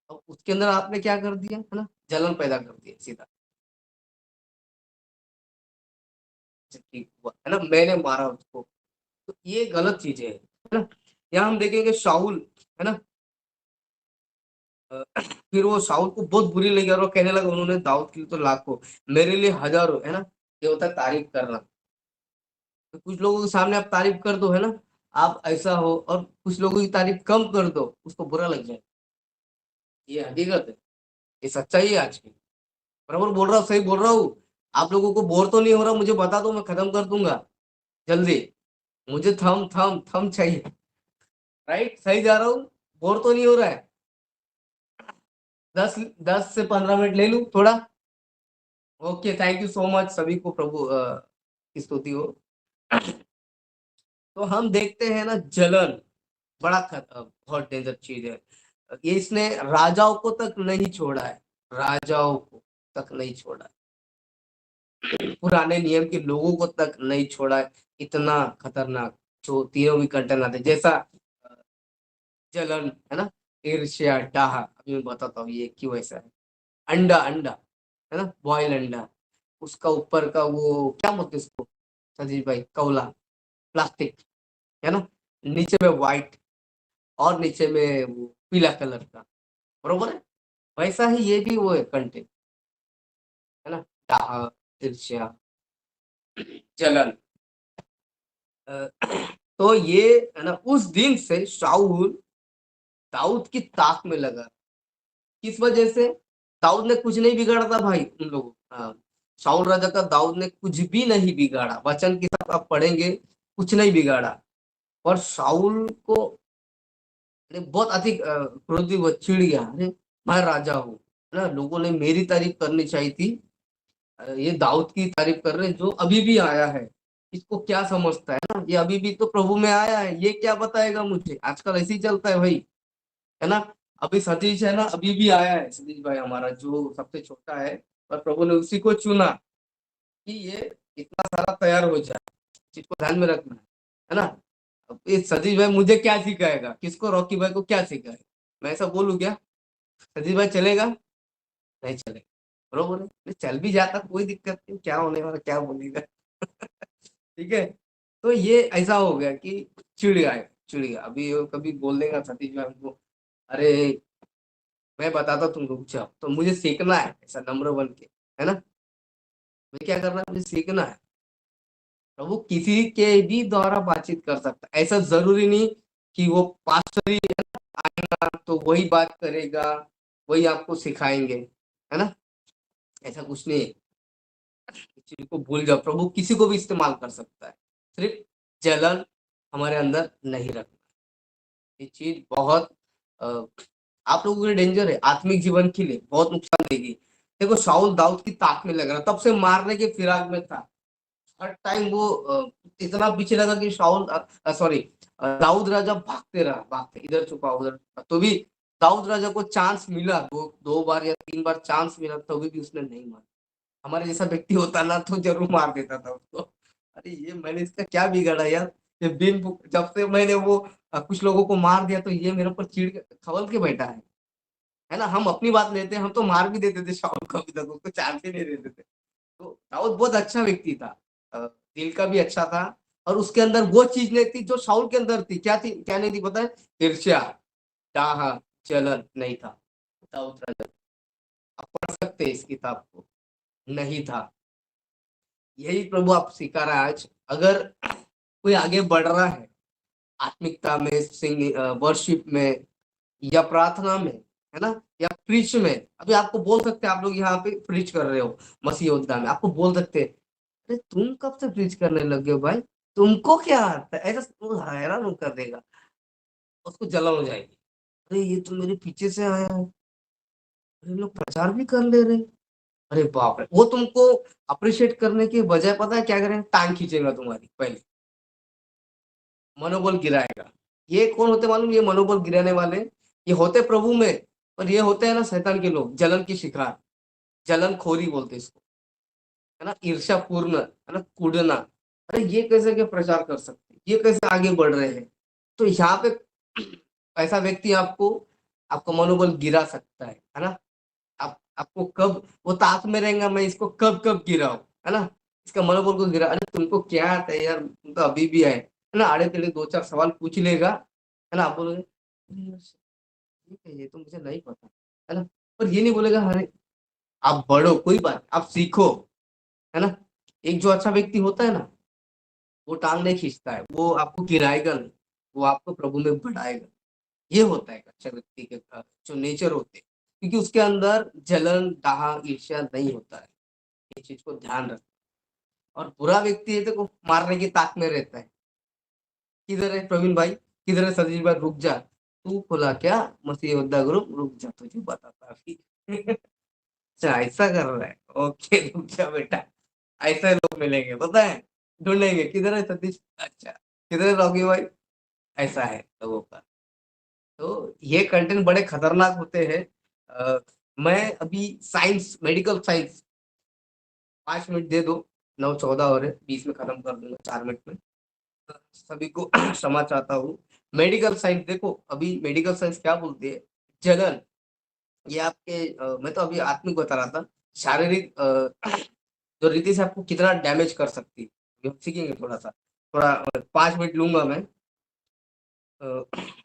अब उसके अंदर आपने क्या कर दिया, है ना, जलन पैदा कर दिया सीधा। अच्छा, ठीक हुआ, है ना, मैंने मारा उसको। तो ये गलत चीजें है ना। यहाँ हम देखेंगे शाऊल, है ना, फिर वो शाऊल को बहुत बुरी लगी और वो कहने लगा, उन्होंने दाऊद के लिए तो लाखों, मेरे लिए हजारों, है ना। ये होता है तारीफ करना। तो कुछ लोगों के सामने आप तारीफ कर दो, है ना, आप ऐसा हो, और कुछ लोगों की तारीफ कम कर दो, उसको बुरा लग जाए। ये हकीकत है, ये सच्चाई है आज की। बराबर बोल रहा हूँ, सही बोल रहा हूँ। आप लोगों को बोर तो नहीं हो रहा? मुझे बता दो, मैं खत्म कर दूंगा जल्दी। मुझे थम थम थम चाहिए। राइट, सही जा रहा हूँ? बोर तो नहीं हो रहा है? 10 से 15 मिनट ले लूं थोड़ा? Okay, thank you so much. सभी को प्रभु की स्तुति हो। तो हम देखते हैं ना, जलन बड़ा बहुत डेंजर चीज है। ये इसने राजाओं को तक नहीं छोड़ा है, राजाओं को तक नहीं छोड़ा है, पुराने नियम के लोगों को तक नहीं छोड़ा है। इतना खतरनाक जो तीनों भी कंटेंट आते हैं, जैसा अ, जलन है ना, ईर्ष्या, डाह। अभी मैं बताता हूँ ये क्यों ऐसा है। अंडा, अंडा है ना, बॉयल अंडा, उसका ऊपर का वो क्या बोलते हैं उसको सजीव भाई, कौला, प्लास्टिक, है ना, नीचे में व्हाइट और नीचे में वो पीला कलर का, बरोबर है? वैसा ही ये भी वो है कंटेंट, है ना, डाह, ईर्ष्या, जलन। अ, तो ये है ना, उस दिन से शाऊल दाऊद की ताक में लगा। किस वजह से? दाऊद ने कुछ नहीं बिगाड़ा था भाई उन लोगों शाऊल राजा का। दाऊद ने कुछ भी नहीं बिगाड़ा, वचन के साथ आप पढ़ेंगे, कुछ नहीं बिगाड़ा। और शाऊल को बहुत अधिक क्रोधी हुआ, चिढ़ गया, अरे मैं राजा हूँ, है ना, लोगों ने मेरी तारीफ करनी चाहिए थी। ये दाऊद की तारीफ कर रहे हैं जो अभी भी आया है। इसको क्या समझता है ना, ये अभी भी तो प्रभु में आया है, ये क्या बताएगा मुझे? आजकल ऐसे ही चलता है भाई, है ना। अभी सतीश है ना, अभी भी आया है सतीश भाई हमारा, जो सबसे छोटा है, पर प्रभु ने उसी को चुना कि ये इतना सारा तैयार हो जाए। चीज को ध्यान में रखना है ना। अब ये सतीश भाई मुझे क्या सिखाएगा, किसको, रॉकी भाई को क्या सिखाएगा? मैं ऐसा बोलूं क्या? सतीश भाई चलेगा? नहीं चलेगा, बरोबर है। नहीं, चल भी जाता कोई दिक्कत नहीं, क्या होने वाला, क्या बोलेगा। ठीक है। तो ये ऐसा हो गया कि चिढ़ गया, चिढ़ गया। अभी वो कभी बोल देगा सतीश भाई हमको, अरे मैं बताता तुम रुक जाओ, तो मुझे सीखना है ऐसा नम्र बन के, है ना। मुझे क्या करना है, मुझे सीखना है। तो वो किसी के भी द्वारा बातचीत कर सकता है, ऐसा जरूरी नहीं कि वो पास्टर ही आएगा तो वही बात करेगा, वही आपको सिखाएंगे, है ना। ऐसा कुछ नहीं है। इस चीज को भूल जाओ, प्रभु किसी को भी इस्तेमाल कर सकता है। सिर्फ जलन हमारे अंदर नहीं रखना। ये चीज बहुत अ, आप लोगों के लिए डेंजर है, आत्मिक जीवन के लिए बहुत नुकसान देगी। देखो शाऊल दाऊद की ताक में लग रहा, तब से मारने के फिराक में था। हर टाइम वो इतना पीछे लगा कि शाऊल, सॉरी, दाऊद राजा भागते रहा, भागते, इधर छुपा उधर छुपा, तो भी दाऊद राजा को चांस मिला, दो बार या 3 बार चांस मिला, तो भी उसने नहीं मारा। हमारे जैसा व्यक्ति होता ना तो जरूर मार देता था उसको। अरे ये मैंने इसका क्या बिगाड़ा यार, ये जब से मैंने वो कुछ लोगों को मार दिया, तो ये मेरे ऊपर चिढ़ के खवल के बैठा है ना। हम अपनी बात लेते हैं, हम तो मार भी देते थे शाऊल को, अभी तक उसको चांस ही नहीं देते थे। तो दाऊद बहुत अच्छा व्यक्ति था, दिल का भी अच्छा था। और उसके अंदर वो चीज नहीं थी जो शाऊल के अंदर थी। क्या थी, क्या नहीं थी पता है? ईर्ष्या, डाह, जलन नहीं था दाऊद राजा। आप पढ़ सकते हैं इस किताब को, नहीं था। यही प्रभु आप सिखा रहा है आज। अगर कोई आगे बढ़ रहा है आत्मिकता में, सिंग वर्शिप में, या प्रार्थना में, है ना, या प्रीच में, अभी आपको बोल सकते हैं, आप लोग यहाँ पे प्रीच कर रहे हो मसीह योद्धा में, आपको बोल सकते हैं, अरे तुम कब से प्रीच करने लगे हो भाई, तुमको क्या आता है? ऐसा तो हैरान कर देगा, उसको जलन हो जाएगी। अरे ये तो मेरे पीछे से आया है, अरे लोग प्रचार भी कर ले रहे हैं। अरे बाप रे, वो तुमको अप्रिशिएट करने के बजाय पता है क्या करें, टांग खींचेगा तुम्हारी, पहले मनोबल गिराएगा। ये कौन होते मालूम? ये मनोबल गिराने वाले, ये होते प्रभु में, और ये होते हैं ना शैतान के लोग, जलन की शिकार, जलन खोरी बोलते इसको, है ना, ईर्ष्या पूर्ण, है ना, कूड़ना। अरे ये कैसे के प्रचार कर सकते हैं, ये कैसे आगे बढ़ रहे हैं? तो यहाँ पे ऐसा व्यक्ति आपको, आपका मनोबल गिरा सकता है ना। आप आपको कब वो ताक में रहेगा, मैं इसको कब कब गिराऊं, है ना, इसका मनोबल को गिरा। अरे तुमको क्या आता है यार, तुम तो अभी भी है ना, आड़े टेढ़े 2-4 सवाल पूछ लेगा, है ना, आप बोलोगे "अरे यार, ठीक है, ये तो मुझे नहीं पता", है ना। पर ये नहीं बोलेगा अरे आप बढ़ो, कोई बात, आप सीखो, है ना। एक जो अच्छा व्यक्ति होता है ना, वो टांग नहीं खींचता है, वो आपको गिराएगा नहीं, वो आपको प्रभु में बढ़ाएगा। ये होता है एक अच्छा व्यक्ति के जो नेचर होते हैं, क्योंकि उसके अंदर जलन, डाह, ईर्ष्या नहीं होता है। इस चीज को ध्यान रख। और बुरा व्यक्ति है देखो मारने की ताक में रहता है। किधर है प्रवीण भाई, किधर है सतीश भाई, रुक जा, तू खुला क्या मसीह योद्धा ग्रुप, रुक जा तुझे बताता अभी। अच्छा ऐसा कर रहा है, ओके रुक जा बेटा, ऐसे लोग मिलेंगे पता है, ढूंढेंगे किधर है सतीश, अच्छा किधर है रॉकी भाई, ऐसा है लोगों का। तो ये कंटेंट बड़े खतरनाक होते हैं। मैं अभी साइंस, मेडिकल साइंस 5 मिनट दे दो, 9:14 हो रहे, 20 में खत्म कर दूंगा 4 मिनट में। सभी को क्षमा चाहता हूँ। मेडिकल साइंस देखो, अभी मेडिकल साइंस क्या बोलती है, जलन, ये आपके मैं तो अभी आत्मिक बता रहा था, शारीरिक जो रीति से आपको कितना डैमेज कर सकती है, ये हम सीखेंगे थोड़ा सा, थोड़ा 5 मिनट लूंगा मैं।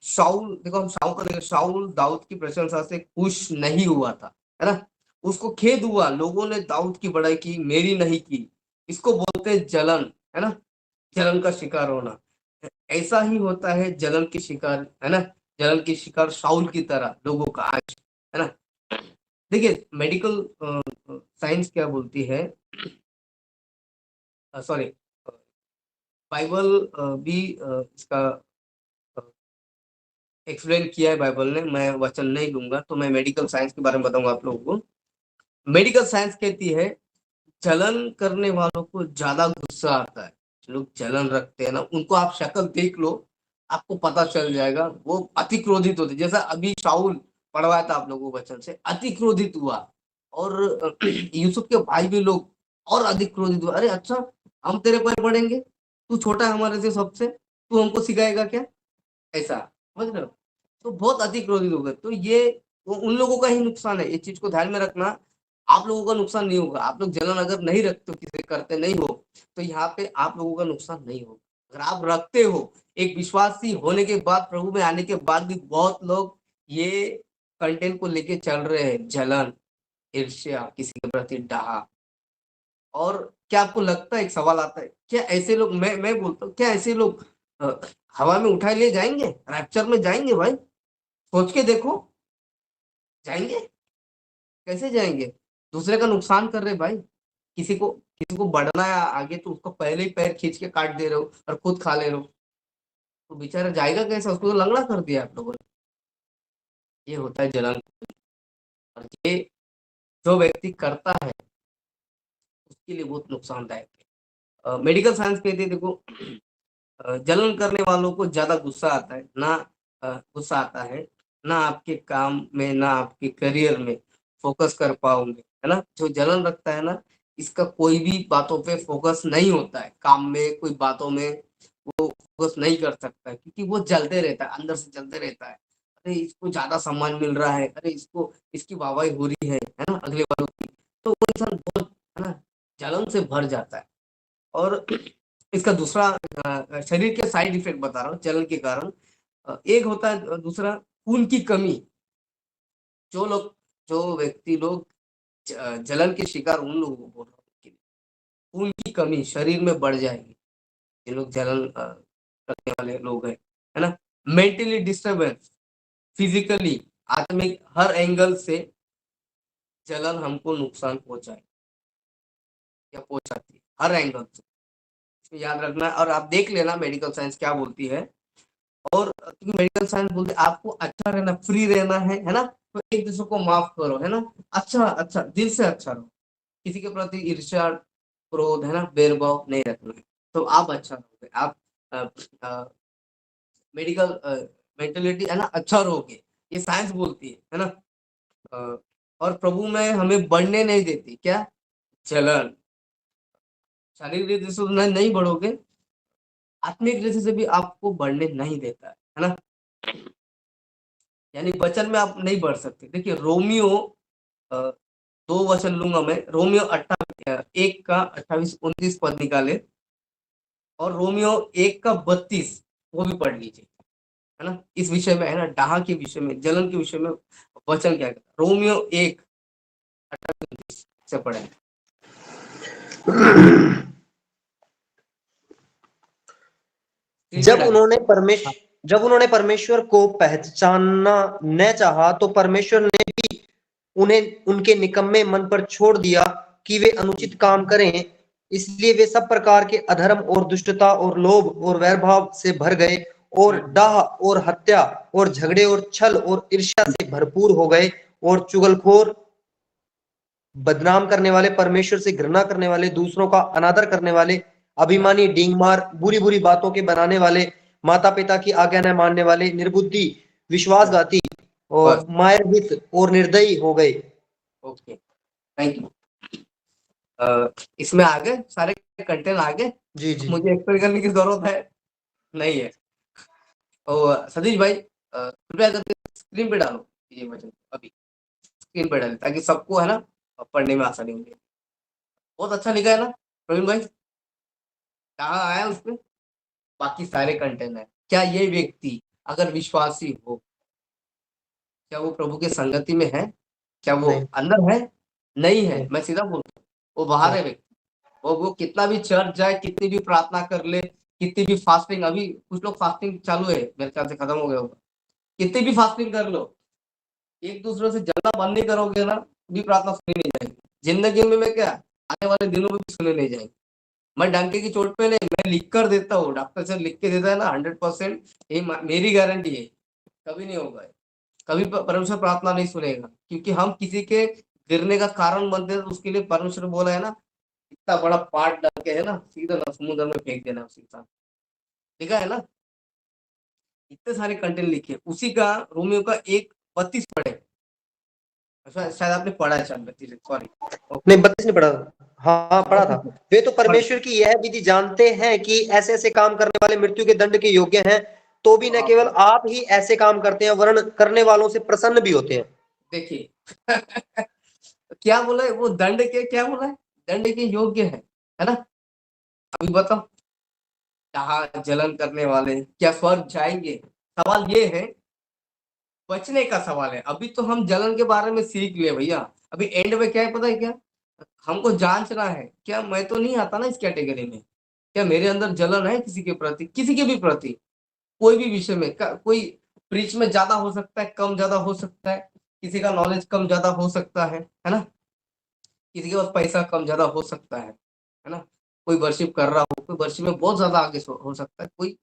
शाऊल देखो, हम शाऊल को देखो, शाऊल दाऊद की प्रशंसा से खुश नहीं हुआ था, है ना, उसको खेद हुआ, लोगों ने दाऊद की बड़ाई की, मेरी नहीं की, इसको बोलते हैं जलन, है ना, जलन का शिकार होना। ऐसा ही होता है जलन की शिकार, है ना, जलन की शिकार शाऊल की तरह लोगों का आज, है ना। देखिए मेडिकल साइंस क्या बोलती है, सॉरी बाइबल भी इसका एक्सप्लेन किया है बाइबल ने, मैं वचन नहीं लूंगा, तो मैं मेडिकल साइंस के बारे में बताऊंगा आप लोगों को। मेडिकल साइंस कहती है जलन करने वालों को ज्यादा गुस्सा आता है, जो लोग जलन रखते हैं ना, उनको आप शक्ल देख लो, आपको पता चल जाएगा, वो अति क्रोधित होते, जैसा अभी शाऊल पढ़वाया था आप लोगों को वचन से, अति क्रोधित हुआ। और यूसुफ के भाई भी लोग और अधिक क्रोधित हुआ, अरे अच्छा हम तेरे पर पढ़ेंगे, तू छोटा है हमारे से सबसे, तू हमको सिखाएगा क्या, ऐसा, समझ रहे हो। तो बहुत अधिक क्रोधित हो गए, तो ये वो उन लोगों का ही नुकसान है, इस चीज को ध्यान में रखना। आप लोगों का नुकसान नहीं होगा, आप लोग जलन अगर नहीं रखते हो, किसी करते नहीं हो, तो यहाँ पे आप लोगों का नुकसान नहीं होगा। अगर आप रखते हो, एक विश्वासी होने के बाद, प्रभु में आने के बाद भी बहुत लोग ये कंटेंट को लेके चल रहे हैं, जलन, ईर्ष्या, किसी के प्रति डाहा। और क्या आपको लगता है, एक सवाल आता है, क्या ऐसे लोग, मैं बोलता हूँ, क्या ऐसे लोग हवा में उठाए ले जाएंगे, रैप्चर में जाएंगे भाई, सोच के देखो, जाएंगे, कैसे जाएंगे, दूसरे का नुकसान कर रहे भाई, किसी को बढ़ना है आगे, तो उसको पहले ही पैर खींच के काट दे रहे हो और खुद खा ले रहे हो, तो बेचारा जाएगा कैसे, उसको तो लंगड़ा कर दिया आप लोगों ने। ये होता है जलन, और ये जो व्यक्ति करता है उसके लिए बहुत नुकसानदायक है। मेडिकल साइंस कहती है देखो, जलन करने वालों को ज्यादा गुस्सा आता है ना, गुस्सा आता है ना, आपके काम में ना आपके करियर में फोकस कर पाओगे, है ना, जो जलन रखता है ना, इसका कोई भी बातों पे फोकस नहीं होता है, काम में कोई बातों में वो फोकस नहीं कर सकता है, क्योंकि वो जलते रहता है, अंदर से जलते रहता है, अरे इसको ज्यादा सम्मान मिल रहा है, अरे इसको, इसकी वाहवाही हो रही है ना, अगले वालों की, तो वो इंसान बहुत, है ना, जलन से भर जाता है। और इसका दूसरा शरीर के साइड इफेक्ट बता रहा हूँ जलन के कारण। एक होता है दूसरा, खून की कमी, जो व्यक्ति लोग जलन के शिकार, उन लोगों को बोल रहा हूँ कि खून की कमी शरीर में बढ़ जाएगी, ये लोग जलन करने वाले लोग हैं, है ना। मेंटली डिस्टर्बेंस, फिजिकली, आत्मिक, हर एंगल से जलन हमको नुकसान पहुंचाए या पहुंचाती है, हर एंगल से, याद रखना। और आप देख लेना मेडिकल साइंस क्या बोलती है, और क्योंकि मेडिकल साइंस बोलते हैं आपको अच्छा रहना, फ्री रहना है ना, तो एक दूसरे को माफ करो, है ना, अच्छा अच्छा दिल से अच्छा रहो, किसी के प्रति ईर्ष्या, क्रोध, है ना, भेदभाव नहीं रखना है, तो आप अच्छा रहोगे, आप मेडिकल मेंटेलिटी, है ना, अच्छा रहोगे, ये साइंस बोलती है ना। अ, और प्रभु में हमें बढ़ने नहीं देती क्या, जलन, शारीरिक रीति से तो नहीं बढ़ोगे, आत्मिक रीति से भी आपको बढ़ने नहीं देता है ना, यानी वचन में आप नहीं बढ़ सकते। देखिए रोमियो, अ, 2 वचन लूंगा मैं, रोमियो 1 का 28-29 पद निकाले, और रोमियो 1 का 32 वो भी पढ़ लीजिए, है ना, इस विषय में, है ना, डाहा के विषय में, जलन के विषय में वचन क्या कहता है, रोमियो 1 28-29 से पढ़े। जब उन्होंने परमेश्वर को पहचानना न चाहा, तो परमेश्वर ने भी उन्हें उनके निकम्मे मन पर छोड़ दिया कि वे अनुचित काम करें, इसलिए वे सब प्रकार के अधर्म और दुष्टता और लोभ और वैरभाव से भर गए और डाह और हत्या और झगड़े और छल और ईर्ष्या से भरपूर हो गए और चुगलखोर, बदनाम करने वाले, परमेश्वर से घृणा करने वाले, दूसरों का अनादर करने वाले, अभिमानी, डींगमार, बुरी बुरी बातों के बनाने वाले, माता पिता की आज्ञा न मानने वाले, निर्बुद्धि, विश्वासघाती और बस मायरहित और निर्दयी हो गए। Okay, thank you. इसमें आ गए सारे कंटेंट आ गए, जी जी मुझे एक्सप्लेन करने की जरूरत है नहीं है। और सतीश भाई कृपया करके स्क्रीन पे डालो ये वचन, अभी स्क्रीन पे डालें ताकि सबको है ना पढ़ने में आसानी होगी। बहुत अच्छा लिखा है ना प्रवीण भाई, कहाँ आया उसमें बाकी सारे कंटेंट है। क्या ये व्यक्ति अगर विश्वासी हो, क्या वो प्रभु के संगति में है? क्या वो नहीं अंदर है? नहीं है, नहीं मैं सीधा बोलता हूँ, वो बाहर नहीं है व्यक्ति। वो कितना भी चर्च जाए, कितनी भी प्रार्थना कर ले, कितनी भी फास्टिंग, अभी कुछ लोग फास्टिंग चालू है मेरे ख्याल से खत्म हो गया होगा, कितनी भी फास्टिंग कर लो, एक दूसरे से जलना बंद नहीं करोगे ना, भी प्रार्थना सुनी नहीं जाएगी जिंदगी में। मैं क्या आने वाले दिनों में भी सुनी नहीं जाएगी। मैं डंके की चोट पे नहीं, मैं लिख कर देता हूँ, डॉक्टर से लिख के देता है ना, 100% ये मेरी गारंटी है, कभी नहीं होगा, कभी परमेश्वर प्रार्थना नहीं सुनेगा, क्योंकि हम किसी के गिरने का कारण बनते हैं। तो उसके लिए परमेश्वर बोला है ना, इतना बड़ा पाट डाल के है ना सीधा ना समुद्र में फेंक देना उसी का, लिखा है ना, इतने सारे कंटेंट लिखे उसी का। रोमियो का 1:32 पढ़े, शायद आपने पढ़ा है, शायद 32, सॉरी। ओके, नहीं 32 नहीं पढ़ा था। हाँ पढ़ा था। 32 वे तो पढ़, परमेश्वर की यह विधि जानते हैं कि ऐसे ऐसे काम करने वाले मृत्यु के दंड के योग्य हैं, तो भी न केवल आप ही ऐसे काम करते हैं वरन करने वालों से प्रसन्न भी होते हैं। देखिए क्या बोला है वो, दंड के क्या बोला है, दंड के योग्य है ना। अभी बताओ, कहाँ जलन करने वाले क्या स्वर्ग जाएंगे? सवाल ये है, बचने का सवाल है। अभी तो हम जलन के बारे में सीख लिए भैया, अभी एंड में क्या है पता है क्या, हमको जांचना है क्या मैं तो नहीं आता ना इस कैटेगरी में, क्या मेरे अंदर जलन है किसी के प्रति, किसी के भी प्रति, कोई भी विषय में। कोई प्रीच में ज्यादा हो सकता है, कम ज्यादा हो सकता है, किसी का नॉलेज कम ज्यादा हो सकता है ना, किसी के पास पैसा कम ज्यादा हो सकता है ना, कोई वर्शिप कर रहा हो, कोई वर्शिप में बहुत ज्यादा आगे हो सकता है, कोई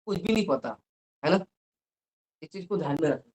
कुछ भी नहीं पता, है ना। इस चीज को ध्यान में रखना।